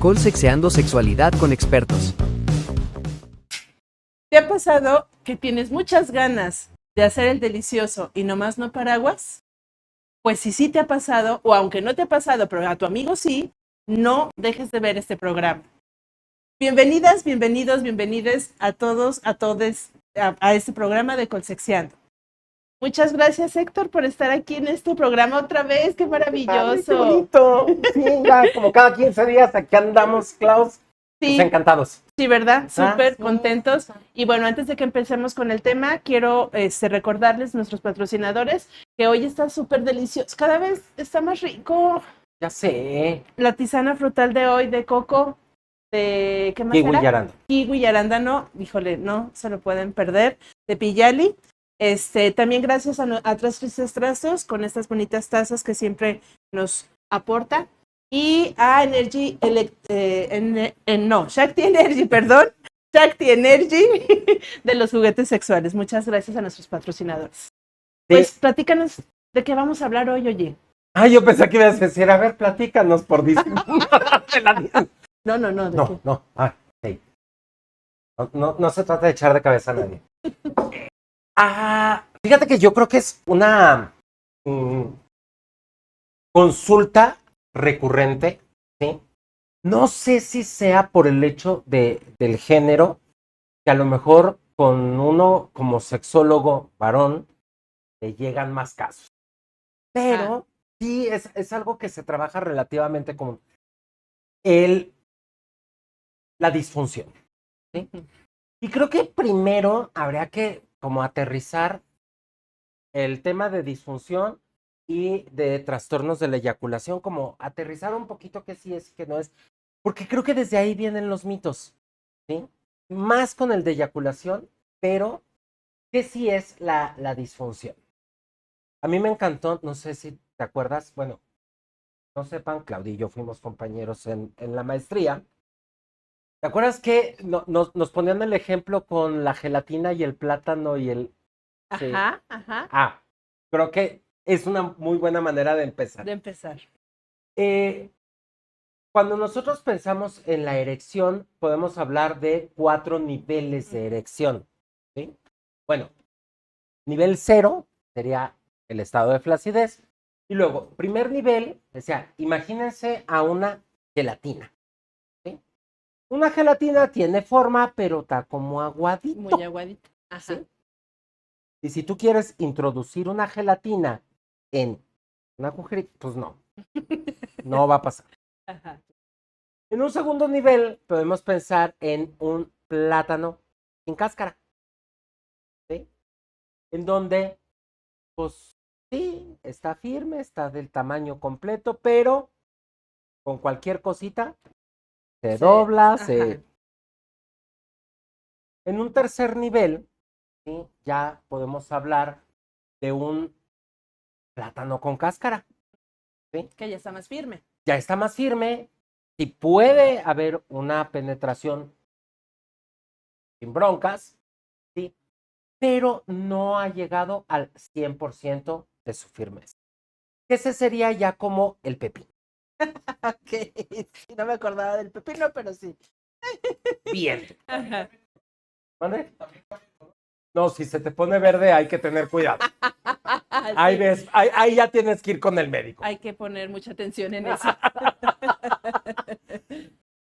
Colsexeando Sexualidad con expertos. ¿Te ha pasado que tienes muchas ganas de hacer el delicioso y nomás no paraguas? Pues si sí te ha pasado, o aunque no te ha pasado, pero a tu amigo sí, no dejes de ver este programa. Bienvenidas, bienvenidos, bienvenides a todos, a todes a este programa de Colsexeando. Muchas gracias, Héctor, por estar aquí en este programa otra vez. ¡Qué maravilloso! ¡Qué bonito! Sí, ya como cada 15 días aquí andamos, Klaus. Sí, Pues encantados. sí, ¿verdad? Súper Sí. contentos. Y bueno, antes de que empecemos con el tema, quiero recordarles nuestros patrocinadores que hoy está súper delicioso. Cada vez está más rico. Ya sé. La tisana frutal de hoy de coco, de ¿qué más Kiwi era? y arándano. Kiwi y arándano, híjole, no se lo pueden perder, de Pillali. También gracias a Tres Tristes Trazos con estas bonitas tazas que siempre nos aporta. Y a Energy, Shakti Energy, perdón, Shakti Energy de los juguetes sexuales. Muchas gracias a nuestros patrocinadores. Sí. Pues platícanos de qué vamos a hablar hoy, oye. Yo pensé que ibas a decir, a ver, platícanos por disculpa. No. Sí. No se trata de echar de cabeza a nadie. Fíjate que yo creo que es una consulta recurrente, ¿sí? No sé si sea por el hecho del género, que a lo mejor con uno como sexólogo varón le llegan más casos. Pero sí es algo que se trabaja relativamente común. La disfunción, ¿sí? Y creo que primero habría que como aterrizar el tema de disfunción y de trastornos de la eyaculación, como aterrizar un poquito qué sí es y qué no es, porque creo que desde ahí vienen los mitos, ¿sí? Más con el de eyaculación, pero ¿qué sí es la disfunción? A mí me encantó, no sé si te acuerdas, bueno, no sepan, Claudia y yo fuimos compañeros en la maestría. ¿Te acuerdas que nos ponían el ejemplo con la gelatina y el plátano y el... Sí. Ajá. Creo que es una muy buena manera de empezar. Cuando nosotros pensamos en la erección, podemos hablar de 4 niveles de erección, ¿sí? Bueno, nivel 0 sería el estado de flacidez. Y luego, primer nivel, o sea, imagínense a una gelatina. Una gelatina tiene forma, pero está como aguadito. Muy aguadito. Ajá. ¿Sí? Y si tú quieres introducir una gelatina en un agujerito, pues no. No va a pasar. Ajá. En un segundo nivel, podemos pensar en un plátano sin cáscara. ¿Sí? En donde, pues sí, está firme, está del tamaño completo, pero con cualquier cosita se dobla, se... En un tercer nivel, ¿sí? Ya podemos hablar de un plátano con cáscara. ¿Sí? Que ya está más firme. Ya está más firme. Si puede haber una penetración sin broncas, ¿sí? Pero no ha llegado al 100% de su firmeza. Ese sería ya como el pepino. Ok, sí, no me acordaba del pepino, pero sí. Bien. Ajá. ¿Vale? No, si se te pone verde hay que tener cuidado. Ahí ves, ahí ya tienes que ir con el médico. Hay que poner mucha atención en eso.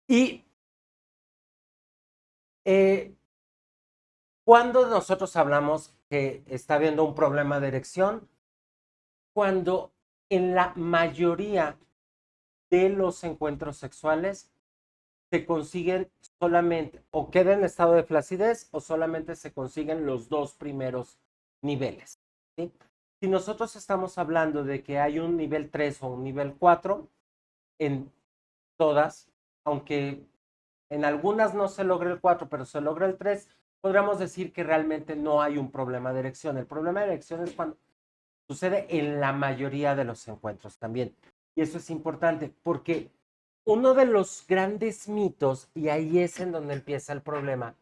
Y cuando nosotros hablamos que está habiendo un problema de erección, cuando en la mayoría de los encuentros sexuales se consiguen solamente o queda en estado de flacidez o solamente se consiguen los 2 primeros niveles, ¿sí? Si nosotros estamos hablando de que hay un nivel 3 o un nivel 4, en todas, aunque en algunas no se logra el 4, pero se logra el 3, podríamos decir que realmente no hay un problema de erección. El problema de erección es cuando sucede en la mayoría de los encuentros también. Y eso es importante porque uno de los grandes mitos, y ahí es en donde empieza el problema,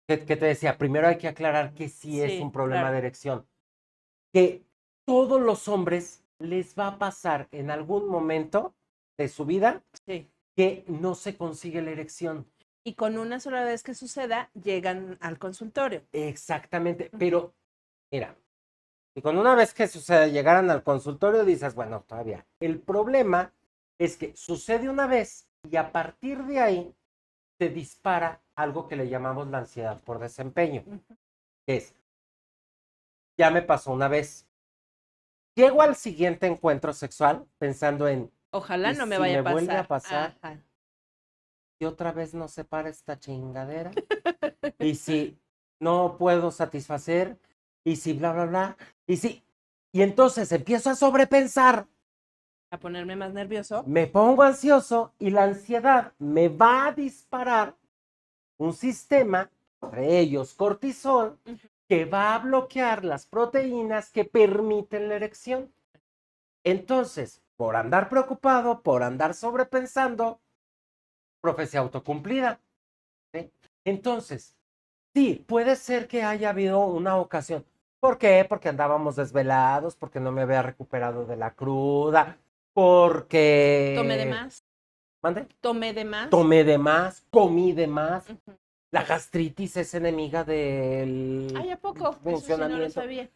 que te decía, primero hay que aclarar que sí es un problema de erección, que todos los hombres les va a pasar en algún momento de su vida que no se consigue la erección. Y con una sola vez que suceda, llegan al consultorio. Exactamente, pero mira, y con una vez que sucede, llegaran al consultorio, dices, bueno, todavía. El problema es que sucede una vez y a partir de ahí se dispara algo que le llamamos la ansiedad por desempeño. Que es, ya me pasó una vez. Llego al siguiente encuentro sexual pensando en, Ojalá ¿y no me si vaya me a pasar. vuelve a pasar? Ajá. Y otra vez no se para esta chingadera. Y si no puedo satisfacer, y si bla, bla, bla, y si. Y entonces empiezo a sobrepensar. A ponerme más nervioso. Me pongo ansioso y la ansiedad me va a disparar un sistema, entre ellos cortisol, que va a bloquear las proteínas que permiten la erección. Entonces, por andar preocupado, por andar sobrepensando, profecía autocumplida. ¿Sí? Entonces, sí, puede ser que haya habido una ocasión. ¿Por qué? Porque andábamos desvelados, porque no me había recuperado de la cruda, porque... Tomé de más. ¿Mande? Tomé de más. Tomé de más, comí de más. La gastritis es enemiga del Ay, ¿a poco? Eso sí funcionamiento. no lo sabía.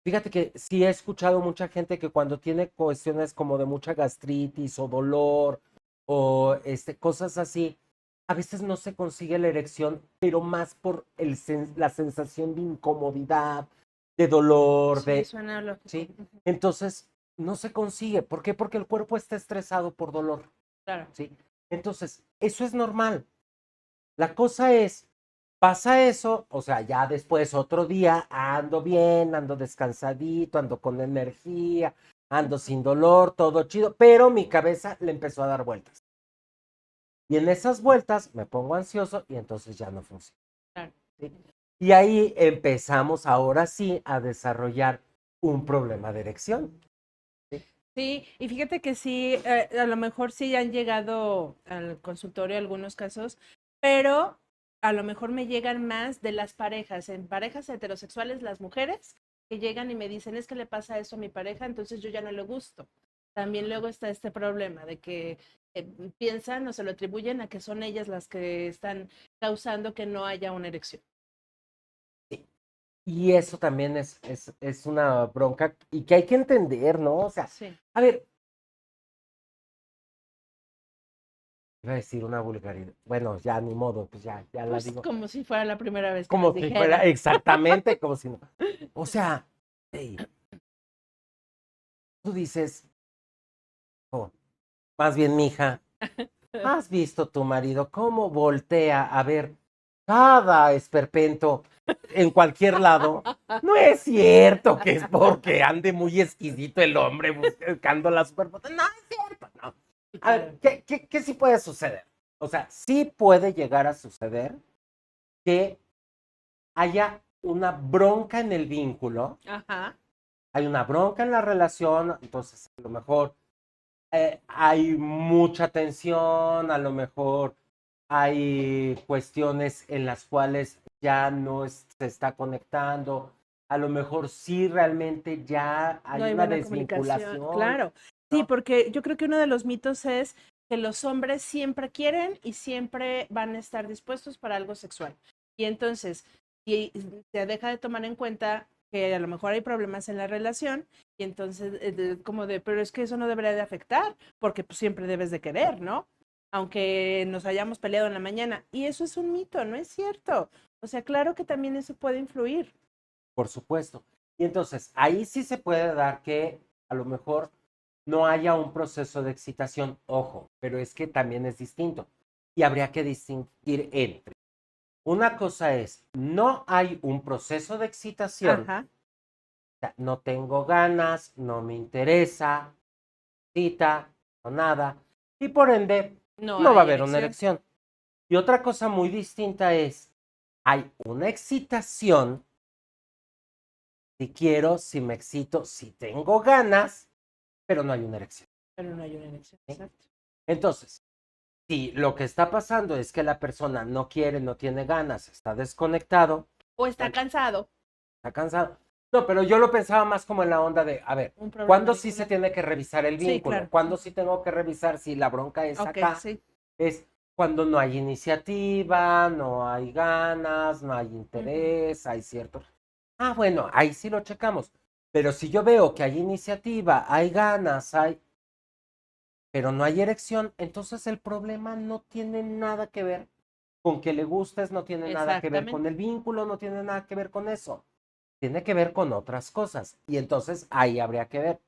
Fíjate que sí he escuchado mucha gente que cuando tiene cuestiones como de mucha gastritis o dolor o cosas así, a veces no se consigue la erección, pero más por la sensación de incomodidad, de dolor, Sí, suena lógico. ¿sí? Entonces, no se consigue. ¿Por qué? Porque el cuerpo está estresado por dolor. Claro. ¿Sí? Entonces, eso es normal. La cosa es, pasa eso, o sea, ya después otro día ando bien, ando descansadito, ando con energía, ando sin dolor, todo chido, pero mi cabeza le empezó a dar vueltas. Y en esas vueltas me pongo ansioso y entonces ya no funciona. Claro. ¿Sí? Y ahí empezamos ahora sí a desarrollar un problema de erección. Sí, y fíjate que sí, a lo mejor sí han llegado al consultorio algunos casos, pero a lo mejor me llegan más de las parejas, en parejas heterosexuales, las mujeres que llegan y me dicen, es que le pasa eso a mi pareja, entonces yo ya no le gusto. También luego está este problema de que piensan o se lo atribuyen a que son ellas las que están causando que no haya una erección. Y eso también es una bronca y que hay que entender, ¿no? O sea, Sí. a ver, iba a decir una vulgaridad. Bueno, ya ni modo, pues ya la Pues digo. como si fuera la primera vez que Como nos si dijera. fuera exactamente como si no. O sea, hey, tú dices, oh, más bien, mija, ¿has visto tu marido cómo voltea a ver cada esperpento en cualquier lado? No es cierto que es porque ande muy exquisito el hombre buscando la superfoto. No es cierto, no. A ver, ¿qué sí puede suceder? O sea, sí puede llegar a suceder que haya una bronca en el vínculo, Ajá. hay una bronca en la relación, entonces a lo mejor hay mucha tensión, a lo mejor hay cuestiones en las cuales ya no se está conectando, a lo mejor sí realmente ya hay No hay una buena desvinculación. comunicación. Claro. Sí, ¿no? porque yo creo que uno de los mitos es que los hombres siempre quieren y siempre van a estar dispuestos para algo sexual. Y entonces, si se deja de tomar en cuenta que a lo mejor hay problemas en la relación, y entonces como de, pero es que eso no debería de afectar, porque pues siempre debes de querer, ¿no? Aunque nos hayamos peleado en la mañana. Y eso es un mito, no es cierto. O sea, claro que también eso puede influir. Por supuesto. Y entonces, ahí sí se puede dar que a lo mejor no haya un proceso de excitación, ojo, pero es que también es distinto. Y habría que distinguir entre. Una cosa es, no hay un proceso de excitación, Ajá. o sea, no tengo ganas, no me interesa, cita, o nada, y por ende, No no va a hay haber una erección. Y otra cosa muy distinta es, hay una excitación, si quiero, si me excito, si tengo ganas, pero no hay una erección. Pero no hay una elección. ¿Sí? Exacto. Entonces, si lo que está pasando es que la persona no quiere, no tiene ganas, está desconectado, O está cansado. está cansado. No, pero yo lo pensaba más como en la onda de, a ver, Un problema ¿cuándo sí se vincular. tiene que revisar el Sí, vínculo? claro. ¿Cuándo sí tengo que revisar si la bronca es Ok, acá? sí. Es cuando no hay iniciativa, no hay ganas, no hay interés, hay cierto. Ah, bueno, ahí sí lo checamos. Pero si yo veo que hay iniciativa, hay ganas, pero no hay erección, entonces el problema no tiene nada que ver con que le gustes, no tiene nada que ver con Exactamente. el vínculo, no tiene nada que ver con eso. Tiene que ver con otras cosas. Y entonces ahí habría que ver.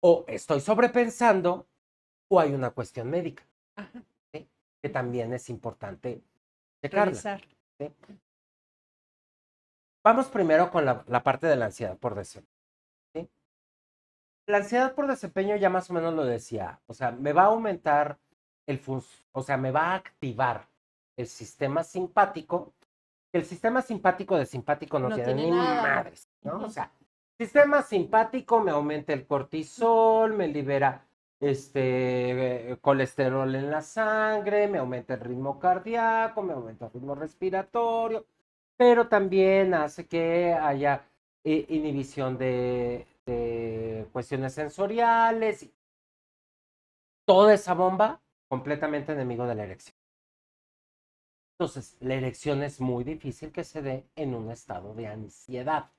O estoy sobrepensando o hay una cuestión médica, Ajá. ¿sí? Que también es importante checarla, Revisar. ¿sí? Vamos primero con la parte de la ansiedad por desempeño, ¿sí? La ansiedad por desempeño ya más o menos lo decía, o sea, me va a aumentar o sea, me va a activar el sistema simpático. El sistema simpático de simpático no No tiene tiene ni nada. madres, ¿no? O sea, sistema simpático me aumenta el cortisol, me libera colesterol en la sangre, me aumenta el ritmo cardíaco, me aumenta el ritmo respiratorio, pero también hace que haya inhibición de cuestiones sensoriales, y toda esa bomba completamente enemigo de la erección. Entonces, la erección es muy difícil que se dé en un estado de ansiedad.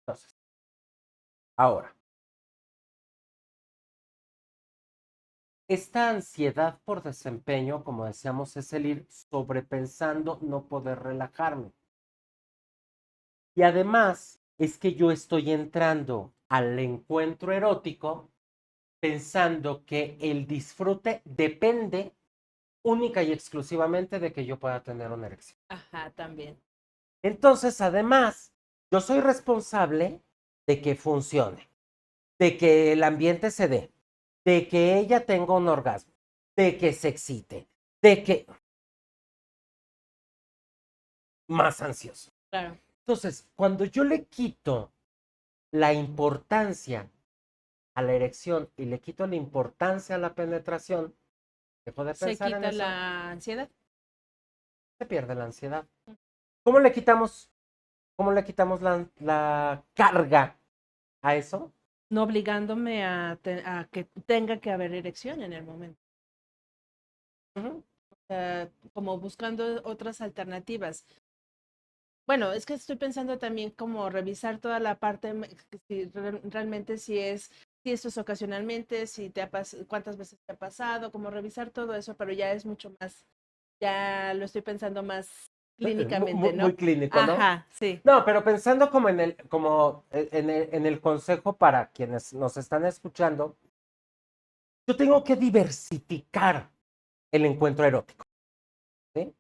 Entonces, ahora, esta ansiedad por desempeño, como decíamos, es el ir sobrepensando, no poder relajarme. Y además, es que yo estoy entrando al encuentro erótico pensando que el disfrute depende única y exclusivamente de que yo pueda tener una erección. Ajá, también. Entonces, además, yo soy responsable de que funcione, de que el ambiente se dé, de que ella tenga un orgasmo, de que se excite, de que más ansioso. Claro. Entonces, cuando yo le quito la importancia a la erección y le quito la importancia a la penetración, dejo de Se pensar en quita eso, la ansiedad. se pierde la ansiedad. ¿Cómo le quitamos, la carga a eso? No obligándome a que tenga que haber erección en el momento. Ujú. Como buscando otras alternativas. Bueno, es que estoy pensando también como revisar toda la parte, que si realmente si esto es ocasionalmente, si cuántas veces te ha pasado, como revisar todo eso, pero ya es mucho más, ya lo estoy pensando más clínicamente, Muy ¿no? clínico, ¿no? Ajá, sí, No, pero pensando como en el consejo para quienes nos están escuchando, yo tengo que diversificar el encuentro erótico, ¿sí?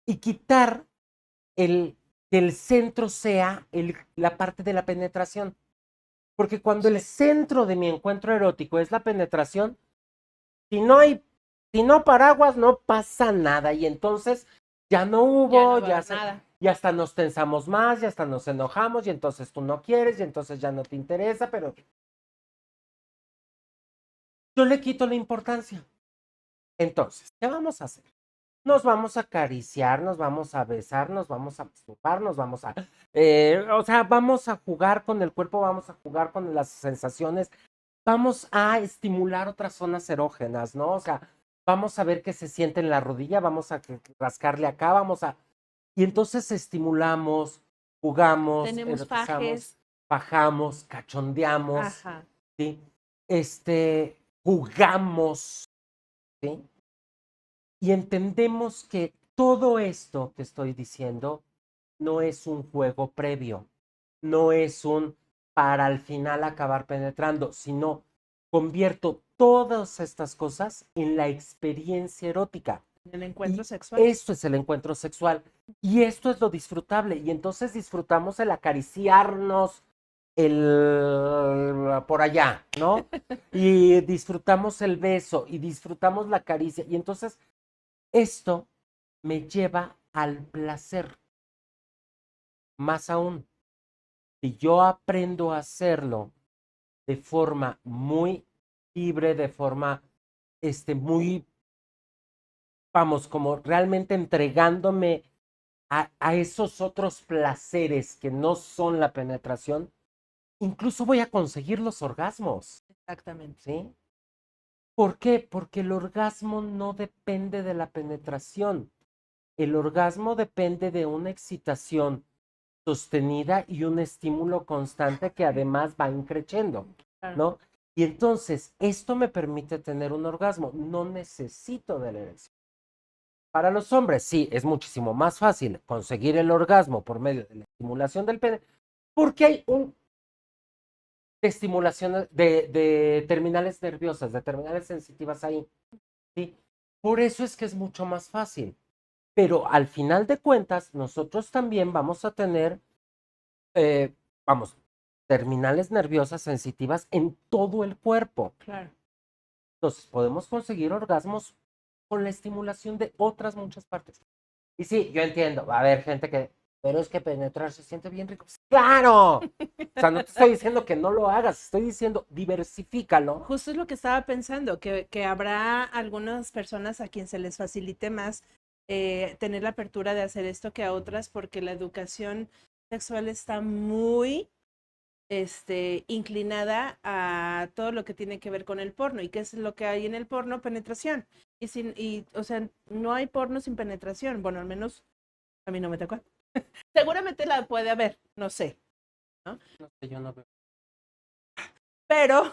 Y quitar que el centro sea la parte de la penetración. Porque cuando el sí, centro de mi encuentro erótico es la penetración, si no hay, si no paraguas, no pasa nada. Y entonces ya no ya hubo, no va a haber nada. ya hasta nos tensamos más, ya hasta nos enojamos, y entonces tú no quieres, y entonces ya no te interesa, pero yo le quito la importancia. Entonces, ¿qué vamos a hacer? Nos vamos a acariciar, nos vamos a besar, nos vamos a masturbar, nos vamos a, o sea, vamos a jugar con el cuerpo, vamos a jugar con las sensaciones, vamos a estimular otras zonas erógenas, ¿no? O sea, vamos a ver qué se siente en la rodilla, vamos a rascarle acá, y entonces estimulamos, jugamos, Tenemos erotizamos, fajes, bajamos, cachondeamos, ajá, ¿sí? Jugamos, ¿sí? Y entendemos que todo esto que estoy diciendo no es un juego previo, no es un para al final acabar penetrando, sino convierto todas estas cosas en la experiencia erótica. en el encuentro Y sexual. esto es el encuentro sexual. Y esto es lo disfrutable. Y entonces disfrutamos el acariciarnos por allá, ¿no? Y disfrutamos el beso y disfrutamos la caricia. Y entonces esto me lleva al placer. Más aún, si yo aprendo a hacerlo de forma muy libre, de forma, muy, vamos, como realmente entregándome a esos otros placeres que no son la penetración, incluso voy a conseguir los orgasmos, Exactamente. ¿sí? ¿Por qué? Porque el orgasmo no depende de la penetración. El orgasmo depende de una excitación sostenida y un estímulo constante que además va increciendo, Claro. ¿no? Y entonces, esto me permite tener un orgasmo. No necesito de la erección. Para los hombres, sí, es muchísimo más fácil conseguir el orgasmo por medio de la estimulación del pene, porque hay un de estimulación de terminales nerviosas, de terminales sensitivas ahí, ¿sí? Por eso es que es mucho más fácil. Pero al final de cuentas, nosotros también vamos a tener, eh, vamos, terminales nerviosas sensitivas en todo el cuerpo. Claro. Entonces, podemos conseguir orgasmos con la estimulación de otras muchas partes. Y sí, yo entiendo, va a haber gente que, pero es que penetrar se siente bien rico. Pues, ¡claro! O sea, no te estoy diciendo que no lo hagas, estoy diciendo diversifícalo. Justo es lo que estaba pensando, que habrá algunas personas a quien se les facilite más tener la apertura de hacer esto que a otras, porque la educación sexual está muy inclinada a todo lo que tiene que ver con el porno. ¿Y qué es lo que hay en el porno? Penetración. O sea, no hay porno sin penetración. Bueno, al menos a mí no me tocó. Seguramente la puede haber, no sé, ¿no? No sé, yo no veo. Pero,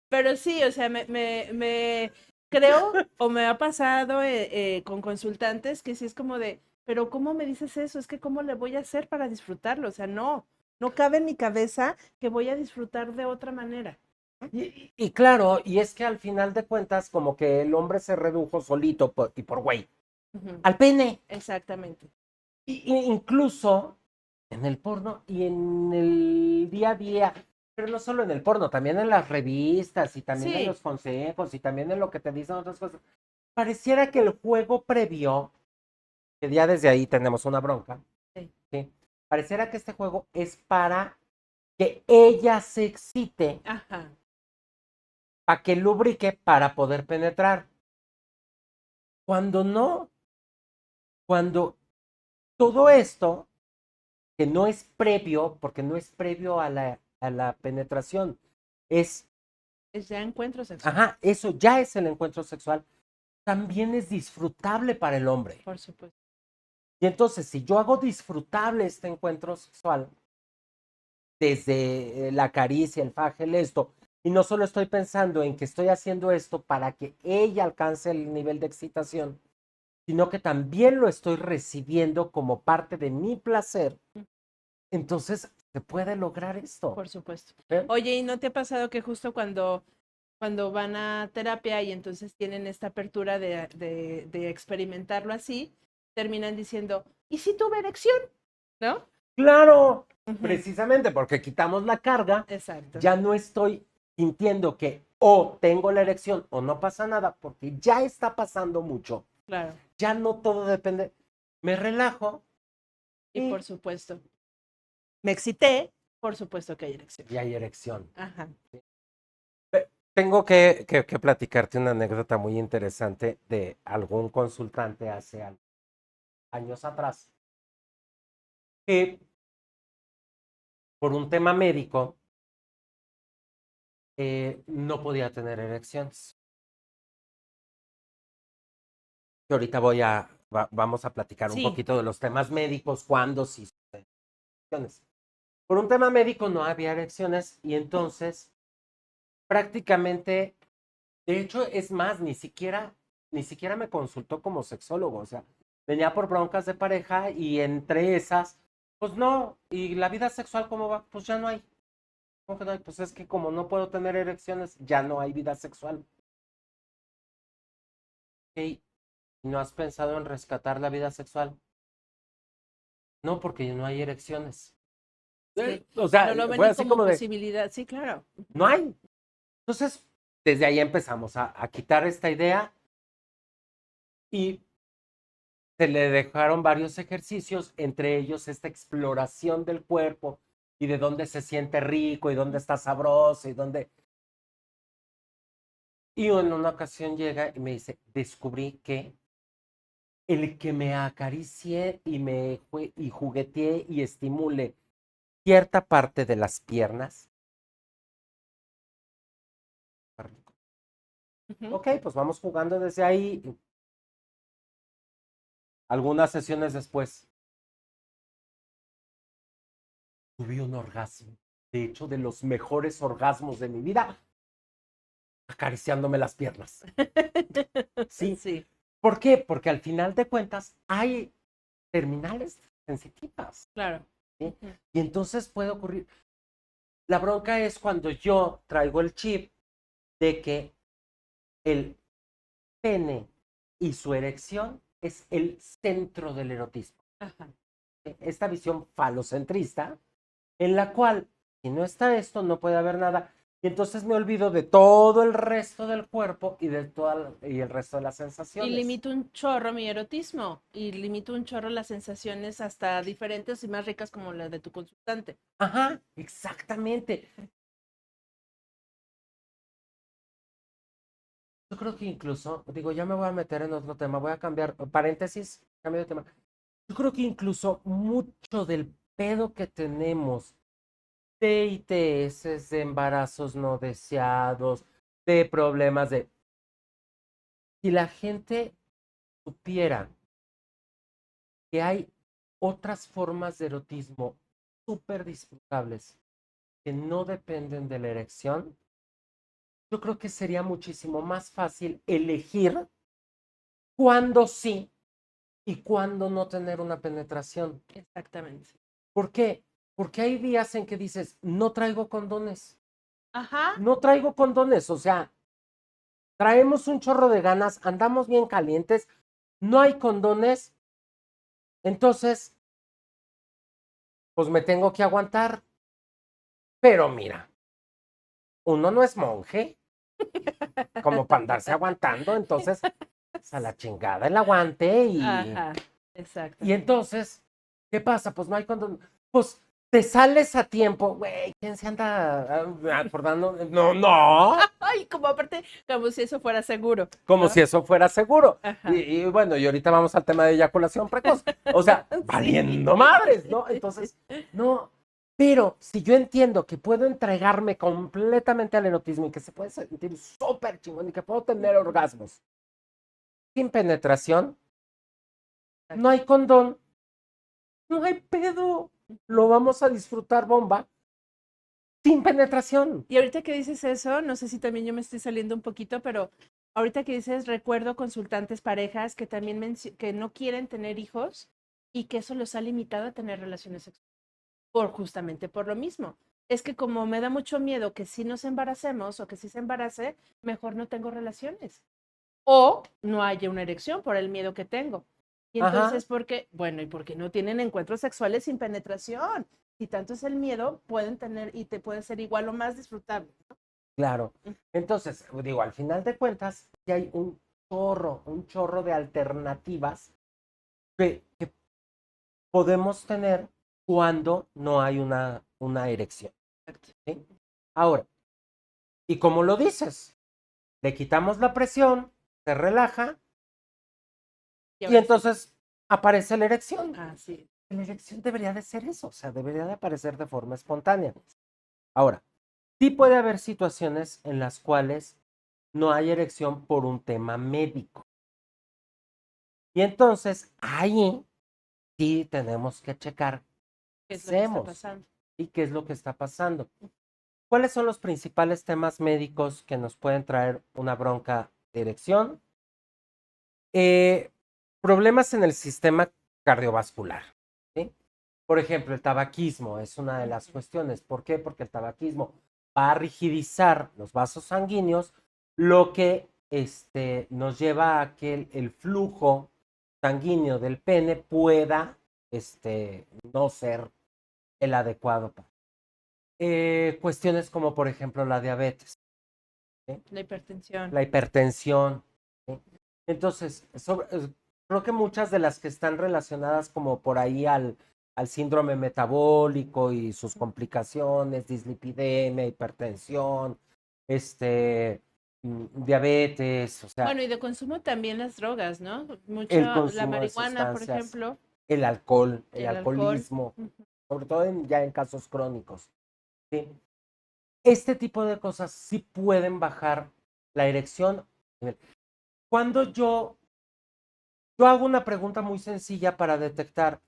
pero sí, o sea, me creo o me ha pasado con consultantes que sí es como de, pero ¿cómo me dices eso? Es que ¿cómo le voy a hacer para disfrutarlo? O sea, no cabe en mi cabeza que voy a disfrutar de otra manera. Y claro, y es que al final de cuentas, como que el hombre se redujo solito y por güey, Ujú. al pene. Exactamente. Incluso en el porno y en el día a día, pero no solo en el porno, también en las revistas y también en Sí, los consejos y también en lo que te dicen otras cosas. Pareciera que el juego previo, que ya desde ahí tenemos una bronca, sí. ¿sí? Pareciera que este juego es para que ella se excite, Ajá. para que lubrique para poder penetrar. Cuando no, cuando todo esto que no es previo, porque no es previo a la penetración, es, Es ya encuentro sexual, ajá, eso ya es el encuentro sexual, también es disfrutable para el hombre. por supuesto. Y entonces, si yo hago disfrutable este encuentro sexual, desde la caricia, el faje, el esto, y no solo estoy pensando en que estoy haciendo esto para que ella alcance el nivel de excitación, sino que también lo estoy recibiendo como parte de mi placer, entonces se puede lograr esto. Por supuesto. ¿Eh? Oye, ¿y no te ha pasado que justo cuando van a terapia y entonces tienen esta apertura de experimentarlo así, terminan diciendo, ¿y si tuve erección? ¿No? Claro, Ujú. precisamente porque quitamos la carga, Exacto, ya no estoy sintiendo que o tengo la erección o no pasa nada, porque ya está pasando mucho. claro. Ya no todo depende. Me relajo Y por y, supuesto, me excité, por supuesto que hay erección. y hay erección. Ajá. Tengo que platicarte una anécdota muy interesante de algún consultante hace años atrás, que por un tema médico no podía tener erecciones. Que ahorita vamos a platicar un Sí, poquito de los temas médicos, cuándo sí suceden erecciones. Por un tema médico no había erecciones y entonces prácticamente, de hecho, es más, ni siquiera me consultó como sexólogo, o sea, venía por broncas de pareja y entre esas, pues no, y la vida sexual, ¿cómo va? Pues ya no hay. ¿Cómo que no hay? Pues es que como no puedo tener erecciones, ya no hay vida sexual. ¿Y no has pensado en rescatar la vida sexual? No, porque no hay erecciones. sí. O No sea, lo ven fue ni así como como de, posibilidad. Sí, claro. no hay. Entonces, desde ahí empezamos a quitar esta idea y se le dejaron varios ejercicios, entre ellos esta exploración del cuerpo y de dónde se siente rico y dónde está sabroso y dónde... Y en una ocasión llega y me dice, descubrí que el que me acaricie y juguetee y estimule cierta parte de las piernas Ujú. Ok, pues vamos jugando desde ahí. Algunas sesiones después, tuve un orgasmo. De hecho, de los mejores orgasmos de mi vida, acariciándome las piernas. ¿Sí? Sí, ¿Por qué? Porque al final de cuentas hay terminales sensitivas. claro. ¿Sí? Ujú. Y entonces puede ocurrir. La bronca es cuando yo traigo el chip de que el pene y su erección es el centro del erotismo. Ajá. Esta visión falocentrista, en la cual, si no está esto, no puede haber nada. Y entonces me olvido de todo el resto del cuerpo y de y el resto de las Y sensaciones. limito un chorro mi erotismo y limito un chorro las sensaciones hasta diferentes y más ricas como las de tu consultante. Ajá, exactamente. Yo creo que incluso, digo, ya me voy a meter en otro tema, voy a cambiar, paréntesis, cambio de tema. Yo creo que incluso mucho del pedo que tenemos de ITS, de embarazos no deseados, de problemas de... Si la gente supiera que hay otras formas de erotismo súper disfrutables que no dependen de la erección, yo creo que sería muchísimo más fácil elegir cuándo sí y cuándo no tener una penetración. Exactamente. ¿Por qué? Porque hay días en que dices, no traigo condones, Ajá. no traigo condones, o sea, traemos un chorro de ganas, andamos bien calientes, no hay condones, entonces, pues me tengo que aguantar. Pero mira, uno no es monje, como para andarse aguantando, entonces, pues, a la chingada el aguante Ajá. y Exactamente. entonces, ¿qué pasa? Pues no hay condón, pues te sales a tiempo, güey, ¿quién se anda acordando? No, no, Ay, como aparte, como si eso fuera seguro, como ¿no? si eso fuera seguro. Ajá. Y bueno, y ahorita vamos al tema de eyaculación precoz. O sea, Sí. valiendo madres, ¿no? Entonces, no. Pero si yo entiendo que puedo entregarme completamente al erotismo y que se puede sentir súper chingón y que puedo tener orgasmos sin penetración, no hay condón, no hay pedo. Lo vamos a disfrutar bomba sin penetración. Y ahorita que dices eso, no sé si también yo me estoy saliendo un poquito, pero ahorita que dices, recuerdo consultantes parejas que también que no quieren tener hijos y que eso los ha limitado a tener relaciones sexuales por justamente por lo mismo. Es que como me da mucho miedo que si nos embaracemos o que si se embarace, mejor no tengo relaciones. O no haya una erección por el miedo que tengo. Y Ajá, entonces, ¿por qué? Bueno, y porque no tienen encuentros sexuales sin penetración. Si tanto es el miedo, pueden tener y te puede ser igual o más disfrutable. claro. Mm. Entonces, digo, al final de cuentas, sí hay un chorro de alternativas que podemos tener cuando no hay una erección. Exacto. ¿Sí? Ahora, y como lo dices, le quitamos la presión, se relaja Y y ahora sí. entonces aparece la erección. Así. La erección debería de ser eso, o sea, debería de aparecer de forma espontánea. Ahora, sí puede haber situaciones en las cuales no hay erección por un tema médico. Y entonces ahí sí tenemos que checar qué ¿Qué es lo que está hacemos pasando? y qué es lo que está pasando. ¿Cuáles son los principales temas médicos que nos pueden traer una bronca de erección? Eh, Problemas en el sistema cardiovascular. ¿Sí? Por ejemplo, el tabaquismo es una de las cuestiones. ¿Por qué? Porque el tabaquismo va a rigidizar los vasos sanguíneos, lo que nos lleva a que el flujo sanguíneo del pene pueda no ser el adecuado. Cuestiones como, por ejemplo, la diabetes, ¿sí? La hipertensión. La hipertensión. ¿Sí? Entonces, creo que muchas de las que están relacionadas como por ahí al síndrome metabólico y sus complicaciones, dislipidemia, hipertensión, diabetes, o sea, Bueno, y de consumo también las drogas, ¿no? el Mucha, la consumo de marihuana, por sustancias, ejemplo, el alcohol, el el alcohol. alcoholismo, Ujú. sobre todo ya en casos crónicos. ¿Sí? Este tipo de cosas sí pueden bajar la erección Cuando yo hago una pregunta muy sencilla para detectar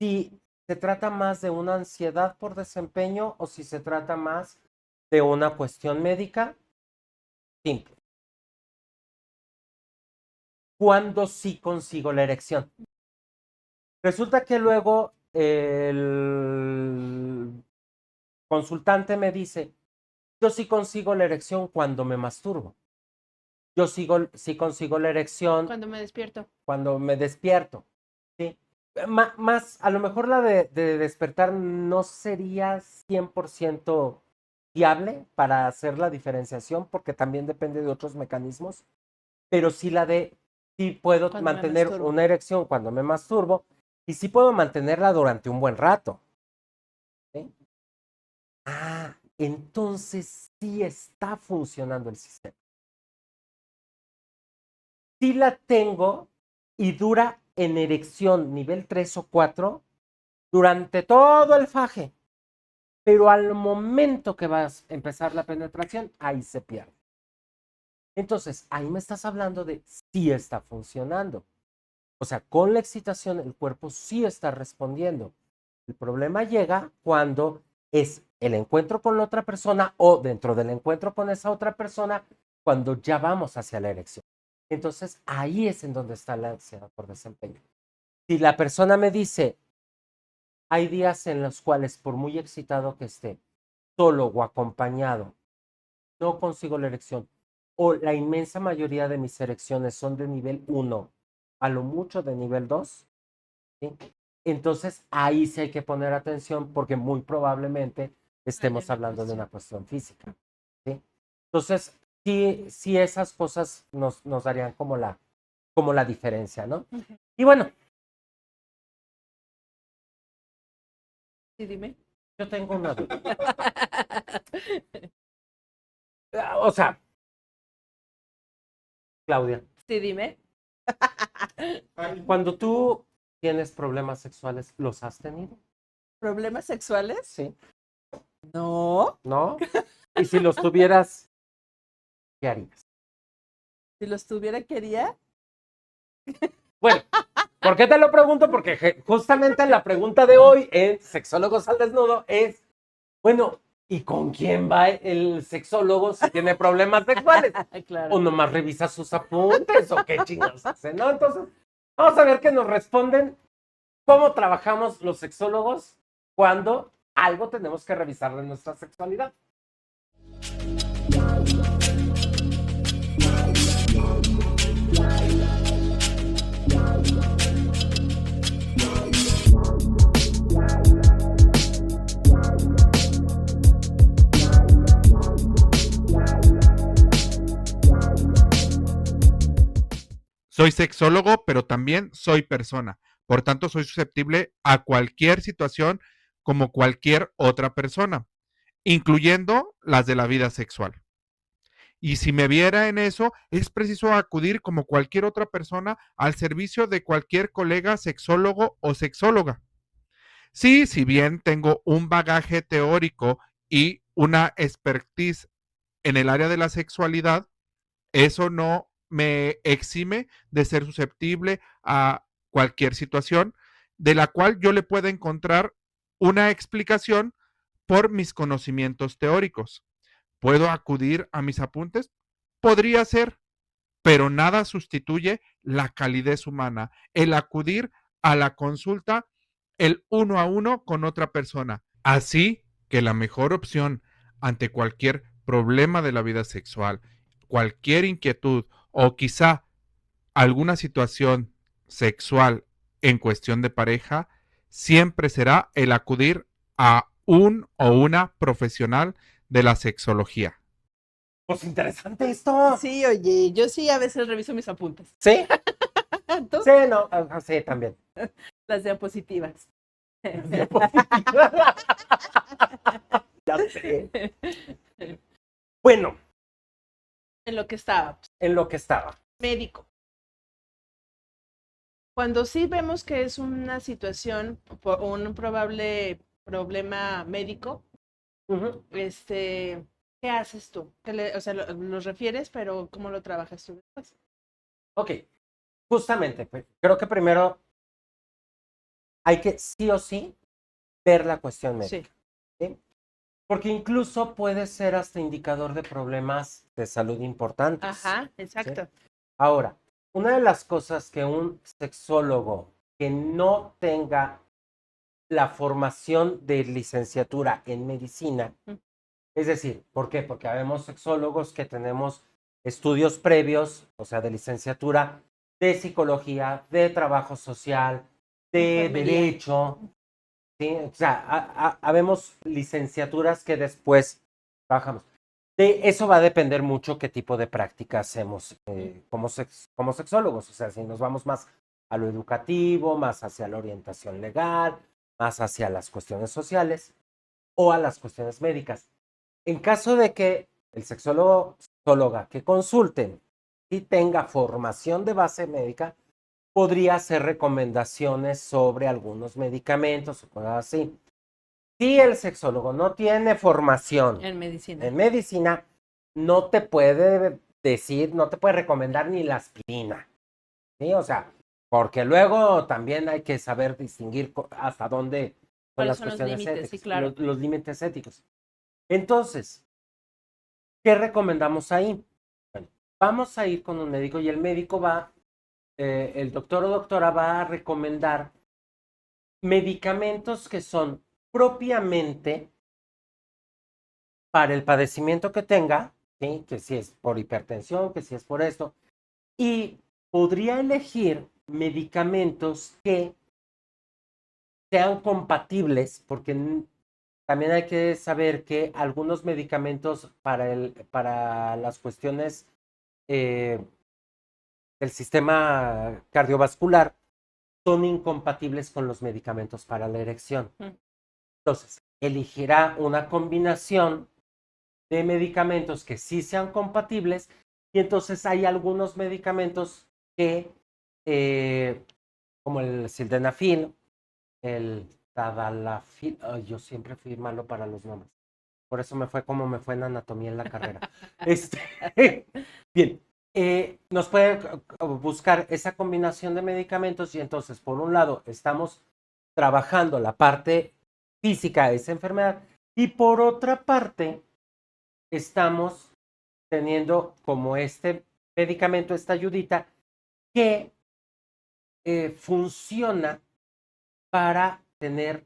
si se trata más de una ansiedad por desempeño o si se trata más de una cuestión médica. Simple. ¿Cuándo sí consigo la erección? Resulta que luego el consultante me dice, yo sí consigo la erección cuando me masturbo. Yo sí consigo la erección Cuando me despierto. cuando me despierto. ¿Sí? Más, a lo mejor la de despertar no sería 100% fiable para hacer la diferenciación, porque también depende de otros mecanismos, pero sí sí puedo Cuando me mantener masturbo. una erección cuando me masturbo y sí puedo mantenerla durante un buen rato. ¿Sí? Ah, entonces sí está funcionando el sistema. Sí la tengo y dura en erección nivel 3 o 4 durante todo el faje. Pero al momento que vas a empezar la penetración, ahí se pierde. Entonces, ahí me estás hablando de sí está funcionando. O sea, con la excitación el cuerpo sí está respondiendo. El problema llega cuando es el encuentro con la otra persona o dentro del encuentro con esa otra persona, cuando ya vamos hacia la erección. Entonces, ahí es en donde está la ansiedad por desempeño. Si la persona me dice, hay días en los cuales, por muy excitado que esté, solo o acompañado, no consigo la erección, o la inmensa mayoría de mis erecciones son de nivel 1, a lo mucho de nivel 2, ¿sí? Entonces ahí sí hay que poner atención porque muy probablemente estemos hablando de una cuestión física. ¿Sí? Entonces, sí esas cosas nos darían como la diferencia, ¿no? Ujú. Y bueno, Sí, dime. yo tengo una duda. O sea, Claudia, Sí, dime. cuando tú tienes problemas sexuales, ¿los has tenido? ¿Problemas sexuales? Sí. No. ¿No? Y si los tuvieras, ¿qué harías? Si los tuviera, quería. Bueno, ¿por qué te lo pregunto? Porque justamente la pregunta de hoy en Sexólogos al Desnudo es, bueno, ¿y con quién va el sexólogo si tiene problemas sexuales? Claro. ¿O nomás revisa sus apuntes o qué chingados hace? ¿No? Entonces, vamos a ver qué nos responden. ¿Cómo trabajamos los sexólogos cuando algo tenemos que revisar de nuestra sexualidad? Soy sexólogo, pero también soy persona. Por tanto, soy susceptible a cualquier situación como cualquier otra persona, incluyendo las de la vida sexual. Y si me viera en eso, es preciso acudir como cualquier otra persona al servicio de cualquier colega sexólogo o sexóloga. Sí, si bien tengo un bagaje teórico y una expertise en el área de la sexualidad, eso no me exime de ser susceptible a cualquier situación de la cual yo le pueda encontrar una explicación por mis conocimientos teóricos. ¿Puedo acudir a mis apuntes? Podría ser, pero nada sustituye la calidez humana, el acudir a la consulta, el uno a uno con otra persona. Así que la mejor opción ante cualquier problema de la vida sexual, cualquier inquietud o quizá alguna situación sexual en cuestión de pareja, siempre será el acudir a un o una profesional de la sexología. Pues interesante esto. Sí, oye, yo sí a veces reviso mis apuntes. ¿Sí? ¿Tú? Sí, no, sí, también. Las diapositivas. Ya sé. Bueno, En lo que estaba. en lo que estaba. Médico. Cuando sí vemos que es una situación, un probable problema médico, Ujú. ¿Qué haces tú? O sea, los refieres, pero ¿cómo lo trabajas tú después? Ok, justamente, creo que primero hay que sí o sí ver la cuestión Sí. médica, ¿sí? Porque incluso puede ser hasta indicador de problemas de salud importantes. Ajá, ¿sí? exacto. Ahora, una de las cosas que un sexólogo que no tenga la formación de licenciatura en medicina, Mm. es decir, ¿por qué? Porque habemos sexólogos que tenemos estudios previos, o sea, de licenciatura, de psicología, de trabajo social, de Enfermería. derecho, ¿sí? O sea, habemos licenciaturas que después trabajamos. De eso va a depender mucho qué tipo de práctica hacemos como sexólogos. O sea, si nos vamos más a lo educativo, más hacia la orientación legal, más hacia las cuestiones sociales o a las cuestiones médicas. En caso de que el sexólogo, sexóloga que consulten y tenga formación de base médica, podría hacer recomendaciones sobre algunos medicamentos o cosas así. Si el sexólogo no tiene formación En medicina. en medicina, no te puede decir, no te puede recomendar ni la aspirina, ¿sí? O sea, porque luego también hay que saber distinguir hasta dónde son ¿Cuáles las son los cuestiones límites? Sí, éticas, claro. los límites éticos. Entonces, ¿qué recomendamos ahí? Bueno, vamos a ir con un médico y el médico el doctor o doctora va a recomendar medicamentos que son propiamente para el padecimiento que tenga, ¿sí? Que si es por hipertensión, que si es por esto, y podría elegir medicamentos que sean compatibles, porque también hay que saber que algunos medicamentos para las cuestiones del sistema cardiovascular son incompatibles con los medicamentos para la erección. Entonces, elegirá una combinación de medicamentos que sí sean compatibles y entonces hay algunos medicamentos que, como el sildenafil, el tadalafil, yo siempre fui malo para los nombres, por eso me fue como me fue en anatomía en la carrera. Bien, nos pueden buscar esa combinación de medicamentos y entonces, por un lado, estamos trabajando la parte física de esa enfermedad y por otra parte, estamos teniendo como este medicamento, esta ayudita, que funciona para tener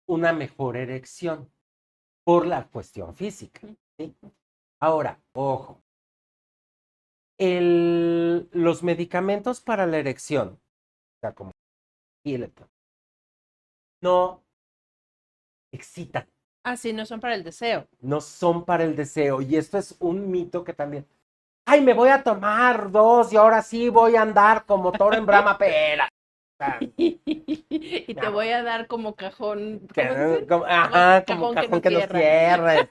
una mejor erección por la cuestión física. ¿Sí? Ahora, ojo, los medicamentos para la erección, o sea, como Gilead, no excitan, Ah, sí, no son para el deseo. no son para el deseo. Y esto es un mito que también, ay, me voy a tomar 2 y ahora sí voy a andar como toro en brama pera. Y te voy a dar como cajón, ¿cómo dicen? Ajá, como cajón que no cierra.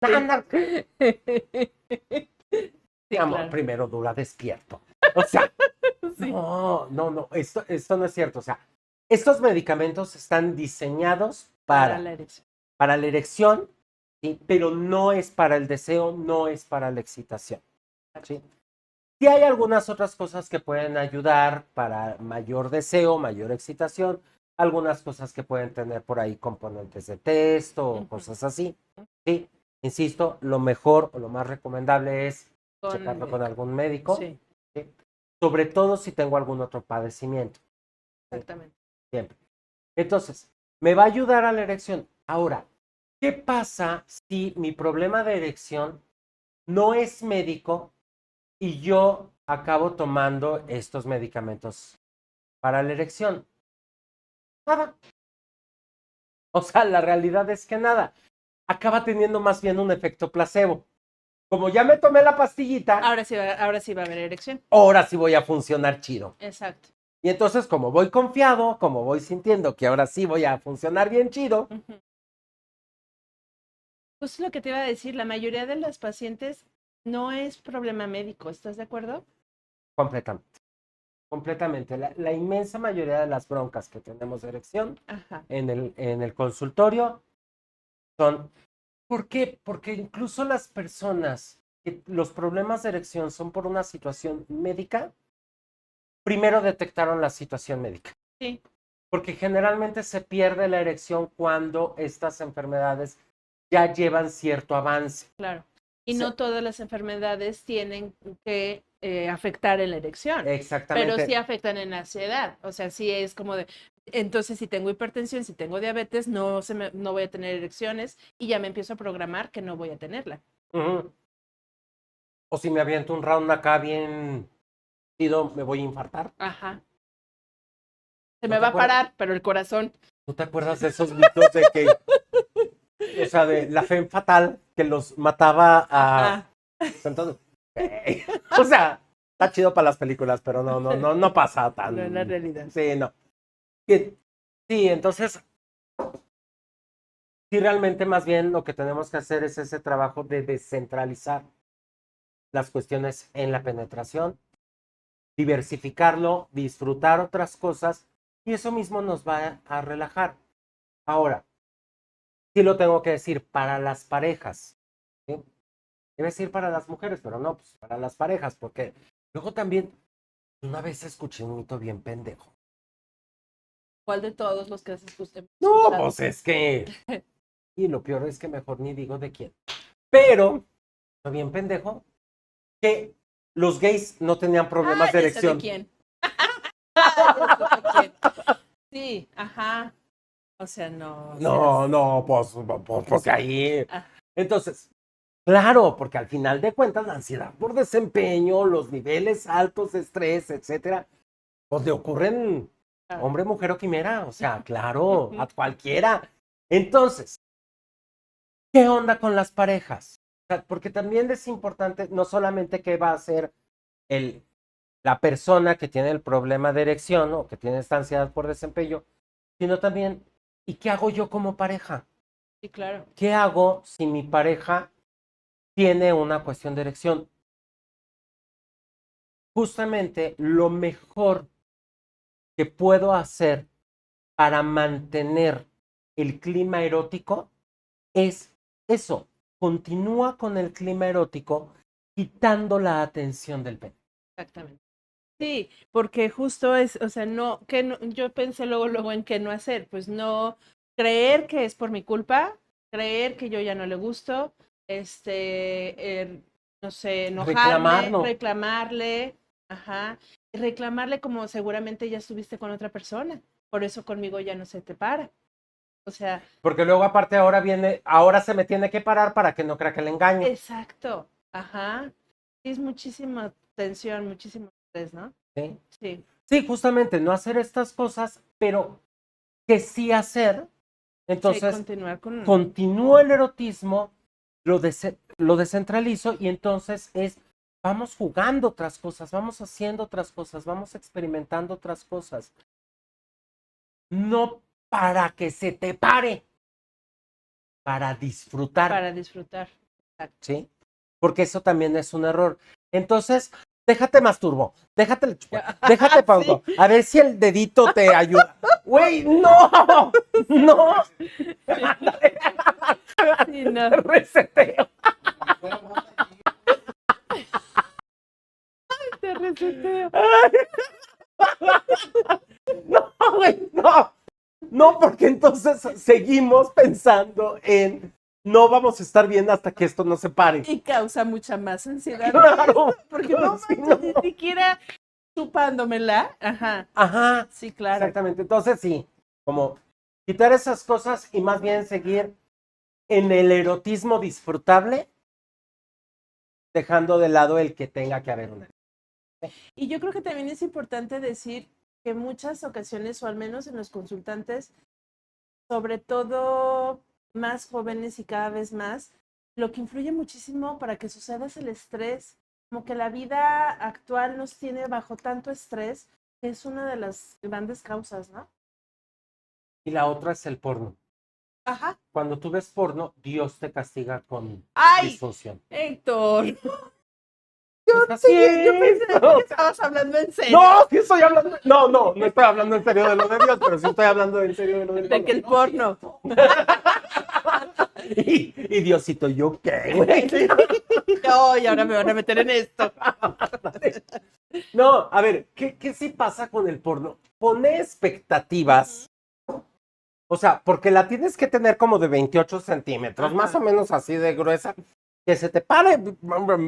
Anda, mi Sí, amor, claro. primero dura despierto. O sea, Sí. no, esto no es cierto. O sea, estos medicamentos están diseñados Para la erección. para la erección, ¿sí? Pero no es para el deseo, no es para la excitación. ¿Sí? Sí hay algunas otras cosas que pueden ayudar para mayor deseo, mayor excitación, algunas cosas que pueden tener por ahí componentes de texto o cosas así. Sí, insisto, lo mejor o lo más recomendable es checarlo con algún médico, Sí, ¿sí? Sobre todo si tengo algún otro padecimiento. ¿Sí? exactamente. Siempre. Entonces, me va a ayudar a la erección. Ahora, ¿qué pasa si mi problema de erección no es médico y yo acabo tomando estos medicamentos para la erección? Nada. O sea, la realidad es que nada. Acaba teniendo más bien un efecto placebo. Como ya me tomé la pastillita, Ahora sí va a haber erección. ahora sí voy a funcionar chido. Exacto. Y entonces, como voy confiado, como voy sintiendo que ahora sí voy a funcionar bien chido. Pues lo que te iba a decir, la mayoría de los pacientes no es problema médico, ¿estás de acuerdo? Completamente. Completamente. La inmensa mayoría de las broncas que tenemos de erección Ajá. en el consultorio son ¿Por qué? Porque incluso las personas que los problemas de erección son por una situación médica, primero detectaron la situación médica. Sí, Porque generalmente se pierde la erección cuando estas enfermedades ya llevan cierto avance. claro. Y Se- no todas las enfermedades tienen que afectar en la erección, pero Exactamente. sí afectan en la ansiedad. O sea, sí es como de, entonces si tengo hipertensión, si tengo diabetes, no voy a tener erecciones y ya me empiezo a programar que no voy a tenerla. Ujú. O si me aviento un round acá bien ido, me voy a infartar. Ajá. Se ¿No me te va a acuerdas? parar, pero el corazón. ¿No te acuerdas de esos mitos de que, o sea, de la femme fatal que los mataba a... Ajá. Entonces, o sea, está chido para las películas, pero no pasa tan... No en la realidad. Sí, no. Bien. Sí, entonces, sí, realmente más bien lo que tenemos que hacer es ese trabajo de descentralizar las cuestiones en la penetración, diversificarlo, disfrutar otras cosas y eso mismo nos va a relajar. Ahora, sí lo tengo que decir, para las parejas, ¿sí? Debe decir para las mujeres, pero no, pues para las parejas, porque luego también, una vez escuché un mito bien pendejo. ¿Cuál de todos los que has escuchado? No, pues es que... Y lo peor es que mejor ni digo de quién. Pero, lo bien pendejo, que los gays no tenían problemas de Ya sé de erección. quién. Ya sé de quién. Sí, ajá. O sea, no. No, pues porque ahí. Ah. Entonces, claro, porque al final de cuentas, la ansiedad por desempeño, los niveles altos de estrés, etcétera, pues le ocurren hombre, mujer o quimera. O sea, claro, a cualquiera. Entonces, ¿qué onda con las parejas? O sea, porque también es importante, no solamente qué va a hacer la persona que tiene el problema de erección o que tiene esta ansiedad por desempeño, sino también, ¿y qué hago yo como pareja? Sí, claro. ¿Qué hago si mi pareja tiene una cuestión de erección? Justamente lo mejor que puedo hacer para mantener el clima erótico es eso. Continúa con el clima erótico quitando la atención del pene. Exactamente. Sí, porque justo es, o sea, yo pensé luego en qué no hacer, pues no creer que es por mi culpa, creer que yo ya no le gusto, no sé, enojarme, Reclamarlo. reclamarle, ajá, y reclamarle como seguramente ya estuviste con otra persona, por eso conmigo ya no se te para. O sea, Porque luego aparte ahora se me tiene que parar para que no crea que le engaño. exacto, ajá. Sí, es muchísima tensión, muchísimo estrés, ¿no? ¿Sí? Sí. Sí, justamente, no hacer estas cosas, pero que sí hacer. Entonces, continuar con... continúo el erotismo, lo descentralizo y entonces vamos jugando otras cosas, vamos haciendo otras cosas, vamos experimentando otras cosas. No para que se te pare, para disfrutar. Para disfrutar. ¿Sí? Porque eso también es un error. Entonces, déjate masturbo, déjate pongo, Sí. a ver si el dedito te ayuda. Güey, no, no. Sí, no. Reseteo. Te reseteo. No, güey, no. No, porque entonces seguimos pensando en no vamos a estar bien hasta que esto no se pare. Y causa mucha más ansiedad. Claro. Porque no Sí, manches, no. ni siquiera chupándomela. Ajá. Ajá. Sí, claro. Exactamente. Entonces sí, como quitar esas cosas y más bien seguir en el erotismo disfrutable, dejando de lado el que tenga que haber una. Y yo creo que también es importante decir que en muchas ocasiones, o al menos en los consultantes, sobre todo más jóvenes y cada vez más, lo que influye muchísimo para que suceda es el estrés, como que la vida actual nos tiene bajo tanto estrés, que es una de las grandes causas, ¿no? Y la otra es el porno. Ajá. Cuando tú ves porno, Dios te castiga con ¡Ay! disfunción. Héctor, Pues así yo pensé es. que estabas hablando en serio. No, sí estoy hablando. No estoy hablando en serio de lo de Dios, pero sí estoy hablando en serio de lo del De que el porno. Y Y Diosito, ¿yo qué, güey? Ay, ahora me van a meter en esto. No, a ver, ¿qué sí pasa con el porno? Pone expectativas. O sea, porque la tienes que tener como de 28 centímetros, Ajá. más o menos así de gruesa, que se te pare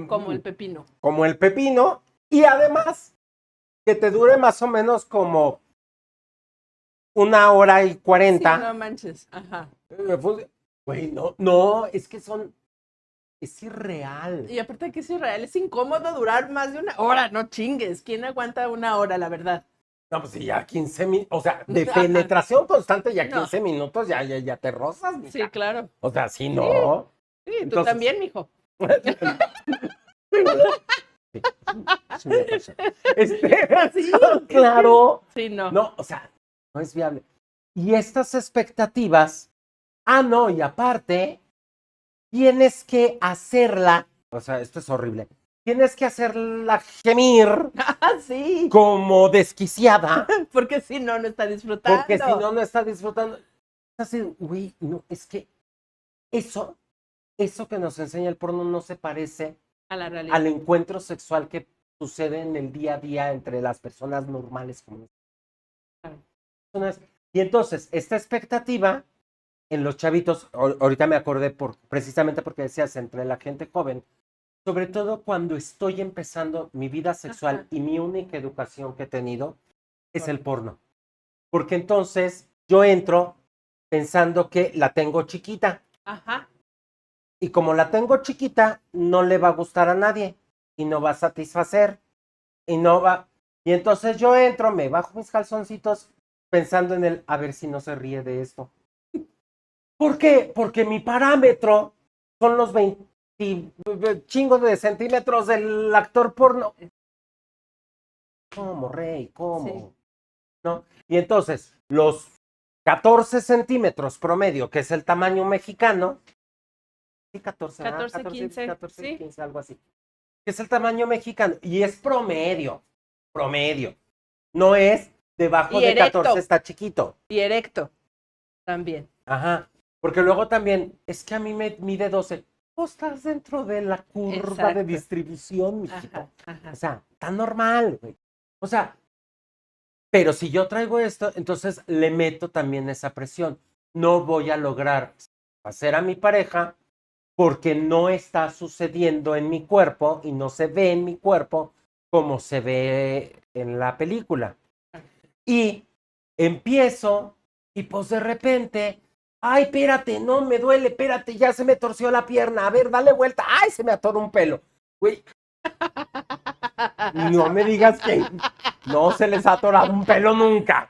Como el pepino. como el pepino, y además que te dure más o menos como 1 hora y 40. Sí, no manches. Ajá. Güey, no, es que es irreal. Y aparte que es irreal, es incómodo durar más de 1 hora, no chingues. ¿Quién aguanta 1 hora, la verdad? No, pues sí, ya 15 minutos, o sea, de penetración constante ya 15 minutos, ya te rozas, mija. Sí, claro. O sea, sí, no. Sí, tú Entonces- también, mijo. Sí, me pasa. Sí. Claro. Sí, no. No, o sea, no es viable. Y estas expectativas, no, y aparte, tienes que hacerla, o sea, esto es horrible, tienes que hacerla gemir Ah, sí. como desquiciada, Porque si no, no está disfrutando. porque si no, no está disfrutando. Es así, güey, no, es que eso que nos enseña el porno no se parece A la realidad. al encuentro sexual que sucede en el día a día entre las personas normales como nosotros. Y entonces, esta expectativa en los chavitos, ahorita me acordé precisamente porque decías entre la gente joven, sobre todo cuando estoy empezando mi vida sexual. Ajá. Y mi única educación que he tenido es el porno. Porque entonces yo entro pensando que la tengo chiquita. Ajá. Y como la tengo chiquita, no le va a gustar a nadie y no va a satisfacer y no va. Y entonces yo entro, me bajo mis calzoncitos pensando en a ver si no se ríe de esto. ¿Por qué? Porque mi parámetro son los 20 chingos de centímetros del actor porno. ¿Cómo, rey? ¿Cómo? Sí. ¿No? Y entonces, los 14 centímetros promedio, que es el tamaño mexicano, sí, 14, 14, 15, 14, sí. 15, algo así. Que es el tamaño mexicano. Y es promedio. No es debajo Y de erecto. 14, está chiquito. Y erecto. También. Ajá. Porque luego también, es que a mí me mide 12. Vos estás dentro de la curva Exacto. de distribución, mijito. Ajá. Ajá. O sea, tan normal, güey. O sea, pero si yo traigo esto, entonces le meto también esa presión. No voy a lograr hacer a mi pareja porque no está sucediendo en mi cuerpo y no se ve en mi cuerpo como se ve en la película. Y empiezo y pues de repente, ay, espérate, no me duele, espérate, ya se me torció la pierna, a ver, dale vuelta, ay, se me atoró un pelo. Güey, no me digas que no se les ha atorado un pelo nunca.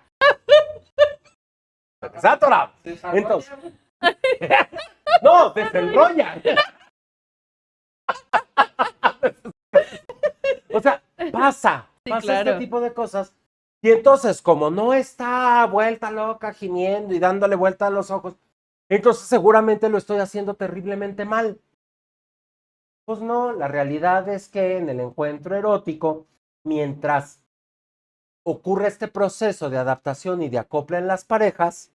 Se ha atorado. Entonces, no, desenrolla. O sea, pasa Sí, este claro. tipo de cosas. Y entonces, como no está vuelta loca, gimiendo y dándole vuelta a los ojos, entonces seguramente lo estoy haciendo terriblemente mal. Pues no, la realidad es que en el encuentro erótico, mientras ocurre este proceso de adaptación y de acople en las parejas,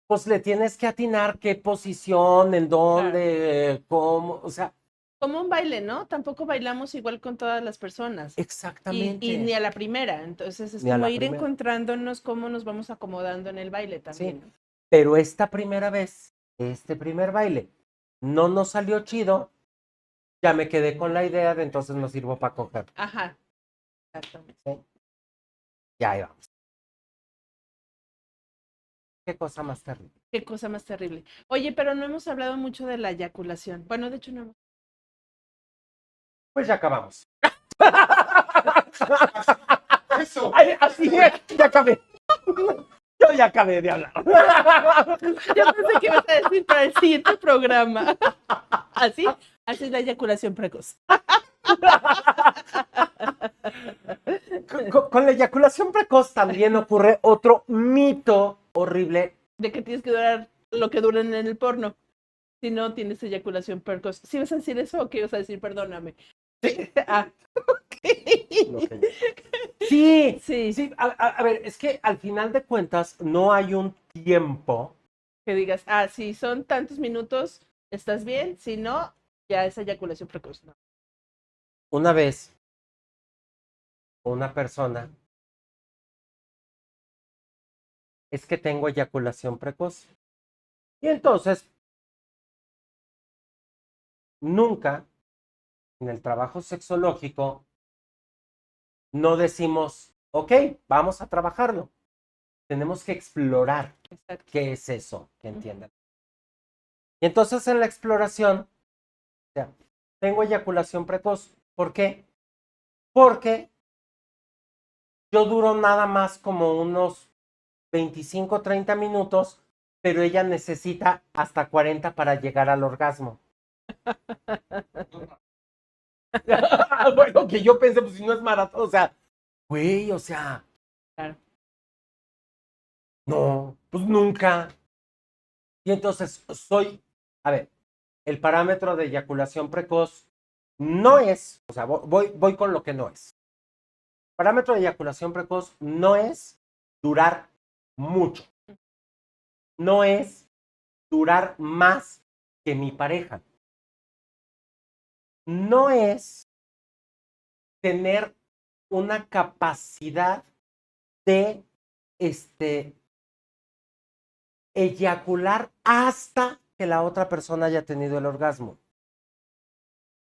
pues le tienes que atinar qué posición, en dónde, cómo, o sea, Como un baile, ¿no? Tampoco bailamos igual con todas las personas. exactamente. Y ni a la primera. Entonces es Ni a como la ir primera. encontrándonos cómo nos vamos acomodando en el baile también. Sí. ¿no? Pero esta primera vez, este primer baile, no nos salió chido, ya me quedé con la idea de entonces no sirvo para coger. Ajá. Exactamente. ¿Sí? Ya ahí vamos. Qué cosa más terrible. Qué cosa más terrible. Oye, pero no hemos hablado mucho de la eyaculación. Bueno, de hecho no hemos. Pues ya acabamos. Eso. Ay, así es, ya acabé. Yo ya acabé de hablar. Yo pensé que ibas a decir para el siguiente programa. Así es la eyaculación precoz. Con la eyaculación precoz también ocurre otro mito horrible. De que tienes que durar lo que duran en el porno. Si no tienes eyaculación precoz. ¿Sí vas a decir eso o qué ibas a decir? Perdóname. Sí. Ah, Lo que- Sí, sí. sí. A ver, es que al final de cuentas no hay un tiempo Que digas, si son tantos minutos, ¿estás bien? Si no, ya es eyaculación precoz. No. Una vez, una persona, es que tengo eyaculación precoz. Y entonces, nunca en el trabajo sexológico no decimos, ok, vamos a trabajarlo. Tenemos que explorar Exacto. qué es eso, que entiendan. Y entonces en la exploración, o sea, tengo eyaculación precoz. ¿Por qué? Porque yo duro nada más como unos 25, 30 minutos, pero ella necesita hasta 40 para llegar al orgasmo. Bueno, que yo pensé, pues si no es maratón, o sea, güey, o sea, Claro. no, pues nunca. Y entonces a ver, el parámetro de eyaculación precoz no es, o sea, voy con lo que no es. El parámetro de eyaculación precoz no es durar mucho. No es durar más que mi pareja. No es tener una capacidad de eyacular hasta que la otra persona haya tenido el orgasmo.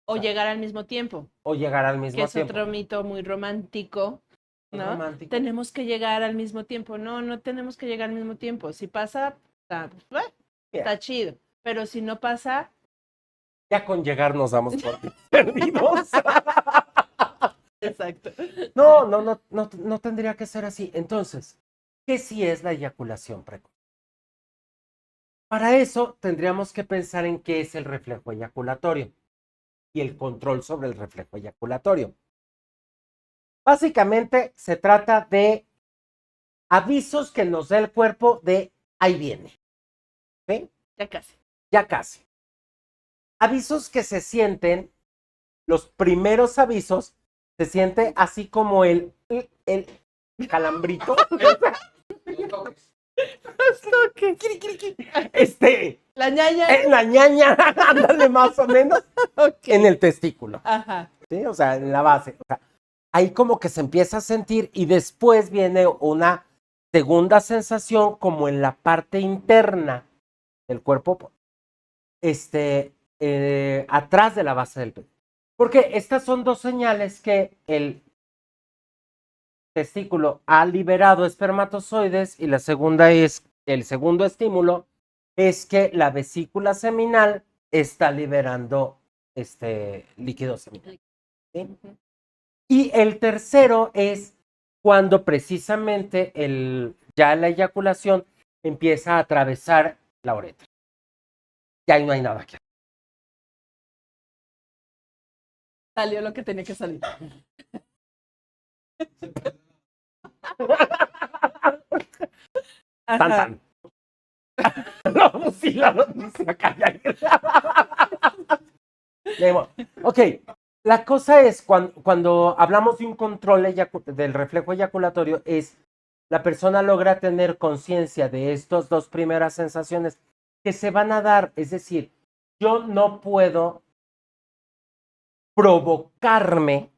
O llegar al mismo tiempo, O llegar al que mismo es tiempo. otro mito muy romántico, ¿Es ¿no? romántico? Tenemos que llegar al mismo tiempo. No, no tenemos que llegar al mismo tiempo. Si pasa, Mira, está chido. Pero si no pasa, ya con llegar nos damos por perdidos. exacto. No tendría que ser así. Entonces, ¿qué sí es la eyaculación precoz? Para eso tendríamos que pensar en qué es el reflejo eyaculatorio y el control sobre el reflejo eyaculatorio. Básicamente se trata de avisos que nos da el cuerpo de ahí viene. ¿Sí? Ya casi. Ya casi. Avisos que se sienten, los primeros avisos, se siente así como el calambrito. La ñaña. La ñaña, ándale más o menos, Ok. en el testículo. Ajá. ¿Sí? O sea, en la base. O sea, ahí como que se empieza a sentir y después viene una segunda sensación como en la parte interna del cuerpo, atrás de la base del pene. Porque estas son dos señales que el testículo ha liberado espermatozoides y la segunda es, el segundo estímulo es que la vesícula seminal está liberando líquido seminal. ¿Sí? Y el tercero es cuando precisamente ya la eyaculación empieza a atravesar la uretra. Y ahí no hay nada que hacer. Salió lo que tenía que salir. Tan, Ajá. tan. No, pues sí, la noticia calla. Ok, la cosa es cuando hablamos de un control del reflejo eyaculatorio, es la persona logra tener conciencia de estas dos primeras sensaciones que se van a dar. Es decir, yo no puedo provocarme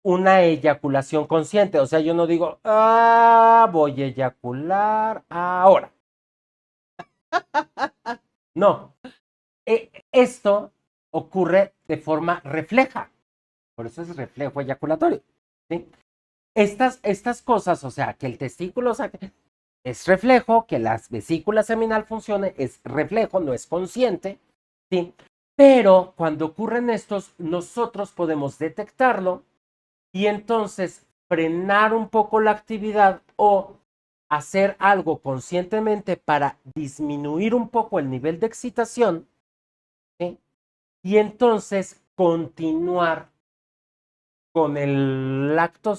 una eyaculación consciente. O sea, yo no digo, voy a eyacular ahora. No. Esto ocurre de forma refleja. Por eso es reflejo eyaculatorio. ¿Sí? Estas cosas, o sea, que el testículo saque, es reflejo, que la vesícula seminal funcione, es reflejo, no es consciente. ¿Sí? Pero cuando ocurren estos, nosotros podemos detectarlo y entonces frenar un poco la actividad o hacer algo conscientemente para disminuir un poco el nivel de excitación, ¿sí? Y entonces continuar con el acto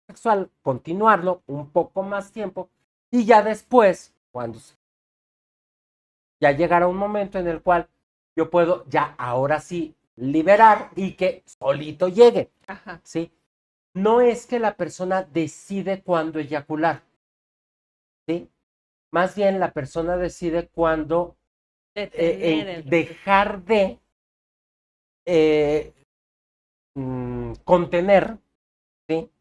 sexual, continuarlo un poco más tiempo y ya después, ya llegará un momento en el cual yo puedo ya ahora sí liberar y que solito llegue. Ajá. ¿Sí? No es que la persona decide cuándo eyacular, ¿sí? Más bien la persona decide cuándo Detener el dejar de contener, ¿sí?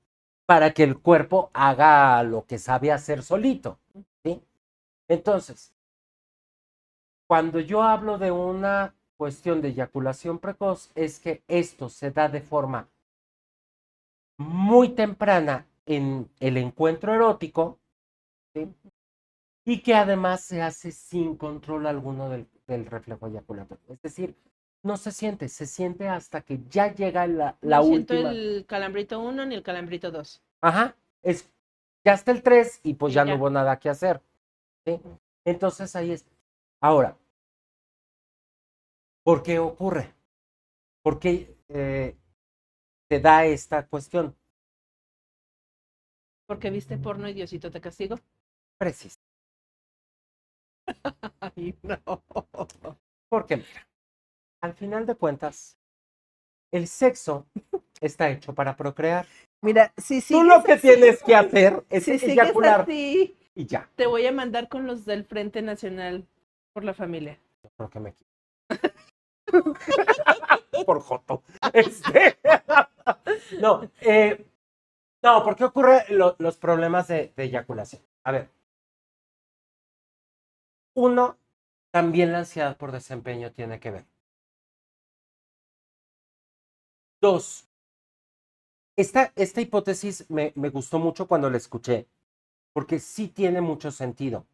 Para que el cuerpo haga lo que sabe hacer solito, ¿sí? Entonces, cuando yo hablo de una cuestión de eyaculación precoz, es que esto se da de forma muy temprana en el encuentro erótico, ¿sí? Y que además se hace sin control alguno del reflejo eyaculatorio. Es decir, no se siente hasta que ya llega la No siento última. el calambrito 1 ni el calambrito 2. Ajá, ya está el 3 y pues Y ya no ya. hubo nada que hacer, ¿sí? Entonces ahí es. Ahora, ¿por qué ocurre? ¿Por qué se da esta cuestión? Porque viste porno y Diosito te castigo. Precisa. Ay, no. Porque mira, al final de cuentas, el sexo está hecho para procrear. Mira, si Tú sigues lo que así, tienes que hacer es si sigues eyacular así, y ya. te voy a mandar con los del Frente Nacional por la Familia. Creo que me por joto. No, no, ¿por qué ocurren los problemas de eyaculación? A ver, uno, también la ansiedad por desempeño tiene que ver. Dos, esta hipótesis me gustó mucho cuando la escuché, porque sí tiene mucho sentido.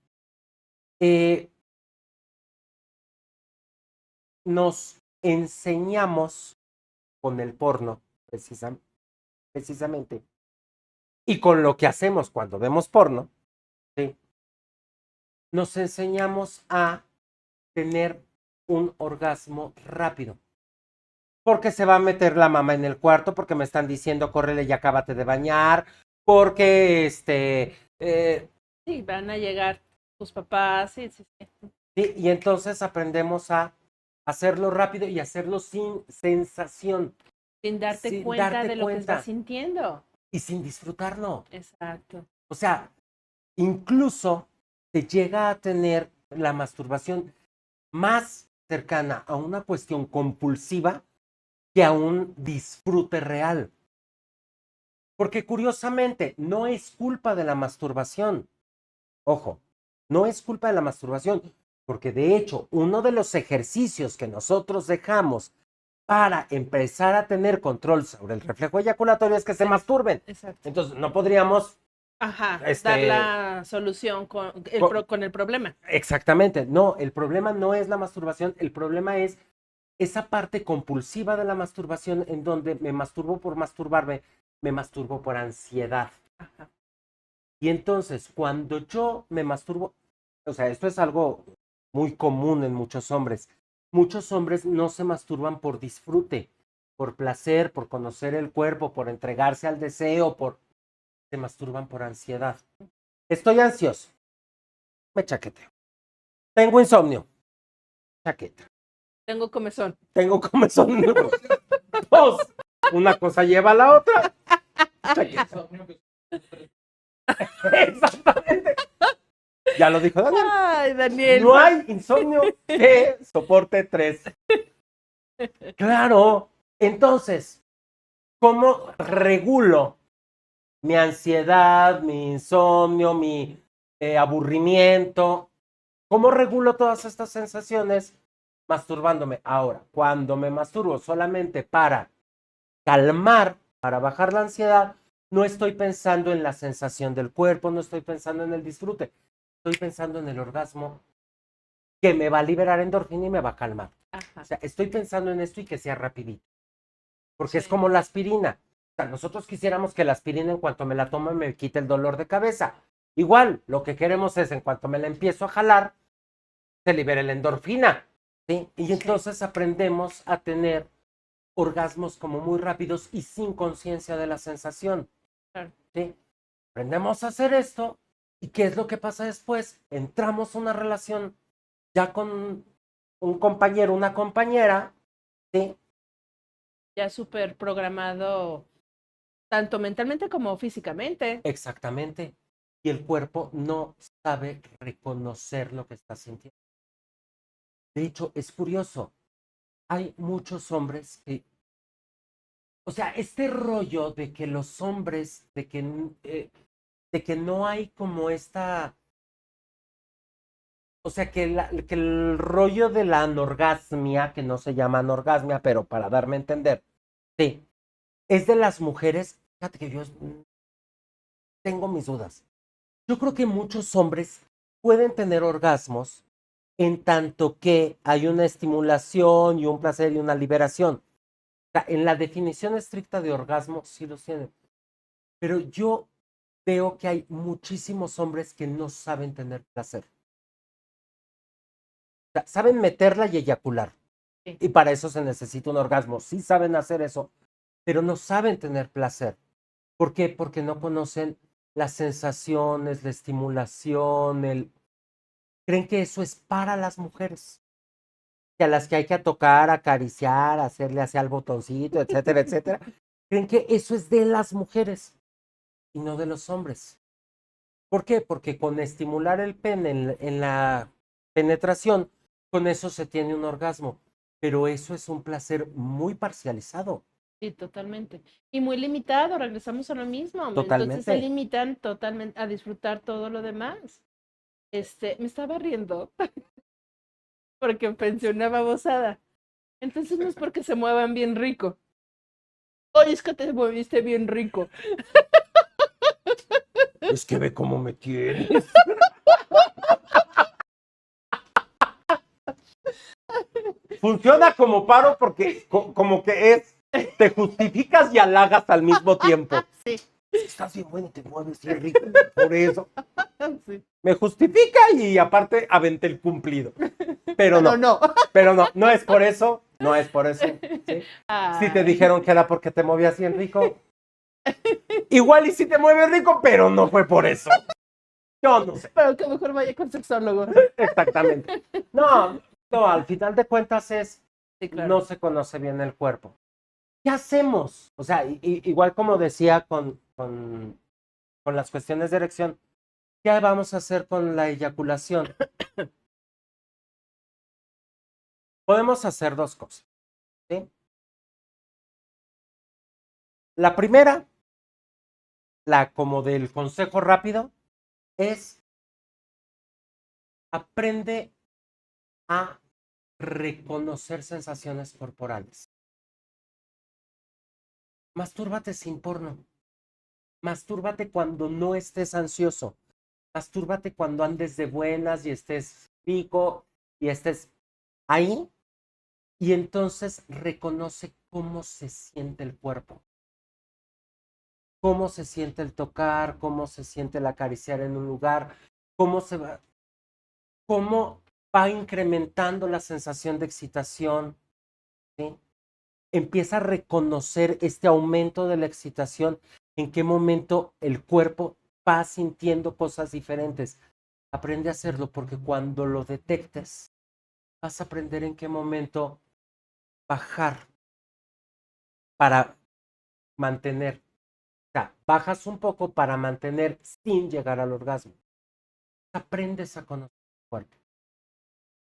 Nos enseñamos con el porno, precisamente, y con lo que hacemos cuando vemos porno, ¿sí? Nos enseñamos a tener un orgasmo rápido. Porque se va a meter la mamá en el cuarto, porque me están diciendo, córrele y acábate de bañar, porque Sí, van a llegar tus papás, sí. ¿sí? Y entonces aprendemos a hacerlo rápido y hacerlo sin sensación. Sin darte Sin cuenta darte de lo que cuenta. estás sintiendo. Y sin disfrutarlo. Exacto. O sea, incluso te llega a tener la masturbación más cercana a una cuestión compulsiva que a un disfrute real. Porque curiosamente no es culpa de la masturbación. Ojo, no es culpa de la masturbación, porque de hecho uno de los ejercicios que nosotros dejamos para empezar a tener control sobre el reflejo eyaculatorio es que se masturben. Exacto. Entonces no podríamos... Ajá, dar la solución con el problema. Exactamente, no, el problema no es la masturbación, el problema es esa parte compulsiva de la masturbación en donde me masturbo por masturbarme, me masturbo por ansiedad. Ajá. Y entonces, cuando yo me masturbo, o sea, esto es algo muy común en muchos hombres. Muchos hombres no se masturban por disfrute, por placer, por conocer el cuerpo, por entregarse al deseo, se masturban por ansiedad. Estoy ansioso, me chaqueteo. Tengo insomnio, chaqueta. Tengo comezón. Tengo comezón. Dos. Una cosa lleva a la otra. Exactamente. Ya lo dijo Daniel. Ay, Daniel. No hay insomnio que soporte 3. Claro. Entonces, ¿cómo regulo mi ansiedad, mi insomnio, mi aburrimiento? ¿Cómo regulo todas estas sensaciones? Masturbándome. Ahora, cuando me masturbo solamente para calmar, para bajar la ansiedad, no estoy pensando en la sensación del cuerpo, no estoy pensando en el disfrute, estoy pensando en el orgasmo que me va a liberar endorfina y me va a calmar. Ajá. O sea, estoy pensando en esto y que sea rapidito. Porque Sí. es como la aspirina. O sea, nosotros quisiéramos que la aspirina en cuanto me la tomo me quite el dolor de cabeza. Igual, lo que queremos es en cuanto me la empiezo a jalar, se libere la endorfina. ¿Sí? Y entonces aprendemos a tener orgasmos como muy rápidos y sin conciencia de la sensación. Claro. ¿Sí? Aprendemos a hacer esto y ¿qué es lo que pasa después? Entramos a una relación ya con un compañero, una compañera, ¿sí? Ya súper programado, tanto mentalmente como físicamente. Exactamente. Y el cuerpo no sabe reconocer lo que está sintiendo. De hecho, es curioso. Hay muchos hombres que, o sea, este rollo de que los hombres, de que no hay como esta, o sea, que el rollo de la anorgasmia, que no se llama anorgasmia, pero para darme a entender, sí, es de las mujeres. Fíjate que yo tengo mis dudas. Yo creo que muchos hombres pueden tener orgasmos en tanto que hay una estimulación y un placer y una liberación. O sea, en la definición estricta de orgasmo sí los tienen. Pero yo veo que hay muchísimos hombres que no saben tener placer. O sea, saben meterla y eyacular. Sí. Y para eso se necesita un orgasmo. Sí saben hacer eso, pero no saben tener placer. ¿Por qué? Porque no conocen las sensaciones, la estimulación, creen que eso es para las mujeres. Que a las que hay que tocar, acariciar, hacerle hacia el botoncito, etcétera, etcétera. Creen que eso es de las mujeres y no de los hombres. ¿Por qué? Porque con estimular el pene en la penetración, con eso se tiene un orgasmo. Pero eso es un placer muy parcializado. Sí, totalmente. Y muy limitado, regresamos a lo mismo. Entonces se Totalmente. limitan totalmente a disfrutar todo lo demás. Me estaba riendo porque pensé una babosada. Entonces no es porque se muevan bien rico. Oye, es que te moviste bien rico. Es que ve cómo me tienes. Funciona como paro porque como que te justificas y halagas al mismo tiempo. Sí. Estás bien bueno y te mueves bien rico. Por eso. Sí. Me justifica y aparte aventé el cumplido. Pero no. No. Pero no es por eso. No es por eso. ¿Sí? Si te dijeron que era porque te movías bien rico. Igual y si te mueves rico, pero no fue por eso. Yo no sé. Pero que mejor vaya con sexólogo. Exactamente. No, al final de cuentas Sí, claro. no se conoce bien el cuerpo. ¿Qué hacemos? O sea, igual como decía con las cuestiones de erección, ¿qué vamos a hacer con la eyaculación? Podemos hacer dos cosas, ¿sí? La primera, como del consejo rápido, es aprende a reconocer sensaciones corporales. Mastúrbate sin porno. Mastúrbate cuando no estés ansioso. Mastúrbate cuando andes de buenas y estés rico y estés ahí. Y entonces reconoce cómo se siente el cuerpo. Cómo se siente el tocar, cómo se siente el acariciar en un lugar, cómo va incrementando la sensación de excitación, ¿sí? Empieza a reconocer este aumento de la excitación, en qué momento el cuerpo va sintiendo cosas diferentes. Aprende a hacerlo porque cuando lo detectes, vas a aprender en qué momento bajar para mantener. O sea, bajas un poco para mantener sin llegar al orgasmo. Aprendes a conocer el cuerpo.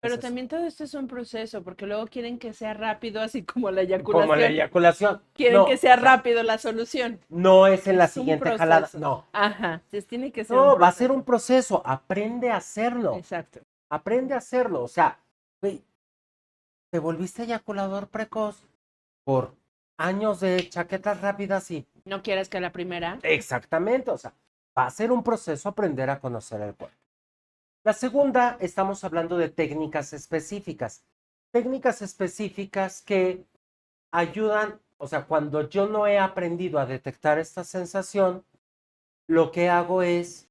Pero también todo esto es un proceso, porque luego quieren que sea rápido, así como la Como la eyaculación. eyaculación. Quieren No, que sea o sea, rápido la solución. no es en la Es un siguiente proceso. jalada. No. Ajá, tiene que ser un No, proceso. va a ser un proceso. Aprende a hacerlo. Exacto. Aprende a hacerlo. O sea, güey, te volviste eyaculador precoz por años de chaquetas rápidas y No quieras que a la primera. exactamente, o sea, va a ser un proceso aprender a conocer el cuerpo. La segunda, estamos hablando de técnicas específicas. Técnicas específicas que ayudan, o sea, cuando yo no he aprendido a detectar esta sensación, lo que hago es,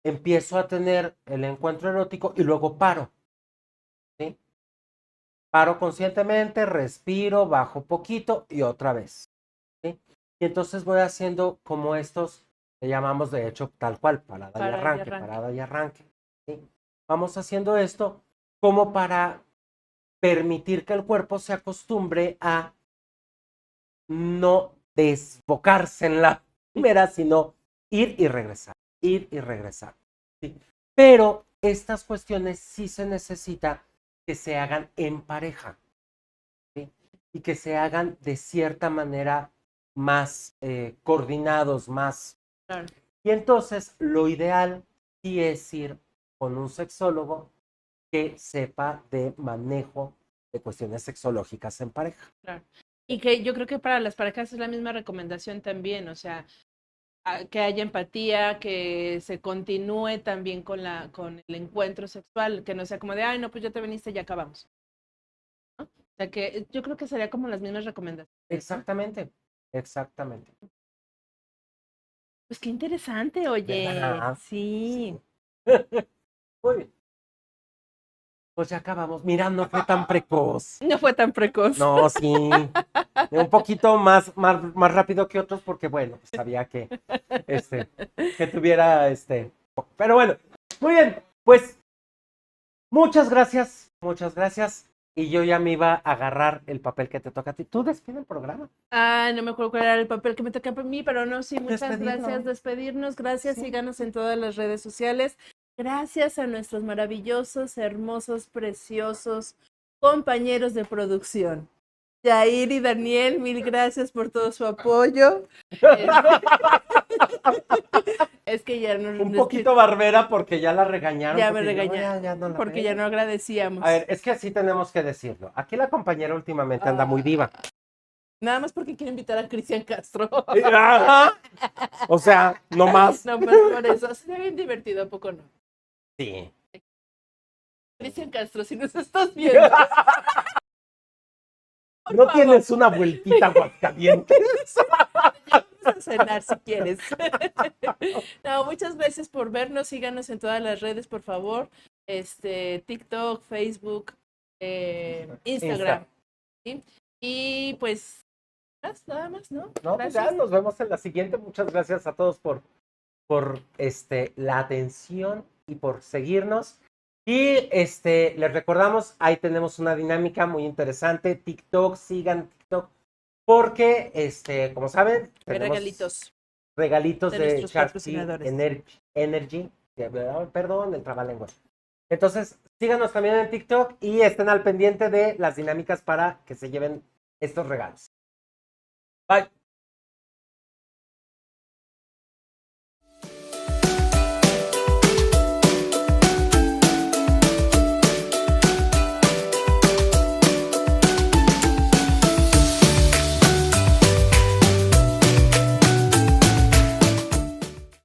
empiezo a tener el encuentro erótico y luego paro. ¿Sí? Paro conscientemente, respiro, bajo poquito y otra vez. ¿Sí? Y entonces voy haciendo como estos, que llamamos de hecho tal cual, parada y arranque, parada y arranque. ¿Sí? Vamos haciendo esto como para permitir que el cuerpo se acostumbre a no desbocarse en la primera, sino ir y regresar, ir y regresar. ¿Sí? Pero estas cuestiones sí se necesita que se hagan en pareja, ¿sí? Y que se hagan de cierta manera más coordinados, más... Claro. Y entonces lo ideal sí es ir con un sexólogo que sepa de manejo de cuestiones sexológicas en pareja. Claro. Y que yo creo que para las parejas es la misma recomendación también, o sea, que haya empatía, que se continúe también con el encuentro sexual, que no sea como de, ay, no, pues ya te viniste y ya acabamos. ¿No? O sea, que yo creo que sería como las mismas recomendaciones. ¿No? Exactamente, exactamente. Pues qué interesante, oye. ¿Verdad? Sí. Muy bien. Pues ya acabamos. Mira, no fue tan precoz. No fue tan precoz. No, sí. Un poquito más rápido que otros porque, bueno, pues sabía que tuviera, Pero bueno, muy bien. Pues, muchas gracias. Muchas gracias. Y yo ya me iba a agarrar el papel que te toca a ti. Tú despide el programa. Ah, no me acuerdo cuál era el papel que me toca a mí, pero no, sí, muchas Despedirnos. gracias. Despedirnos. Gracias. Sí. Síganos en todas las redes sociales. Gracias a nuestros maravillosos, hermosos, preciosos compañeros de producción. Yair y Daniel, mil gracias por todo su apoyo. Es que ya no... Un poquito barbera porque ya la regañaron. Ya me porque yo, regañaron, ya no la porque ya regañé. no agradecíamos. A ver, es que así tenemos que decirlo. Aquí la compañera últimamente anda muy diva. Nada más porque quiero invitar a Cristian Castro. Ajá. O sea, no más. No, pues por eso. Sería bien divertido, ¿a poco no? Sí. Cristian Castro, si nos estás viendo. ¿No tienes una vueltita a Aguascalientes? Vamos a cenar si quieres. No, muchas gracias por vernos. Síganos en todas las redes, por favor. TikTok, Facebook, Instagram. ¿Sí? Y pues, nada más, ¿no? No, pues ya nos vemos en la siguiente. Muchas gracias a todos por la atención y por seguirnos. Y les recordamos, ahí tenemos una dinámica muy interesante. TikTok, sigan TikTok, porque como saben, tenemos regalitos de Sharpie Energy. Perdón, el trabalenguas. Entonces, síganos también en TikTok y estén al pendiente de las dinámicas para que se lleven estos regalos. Bye.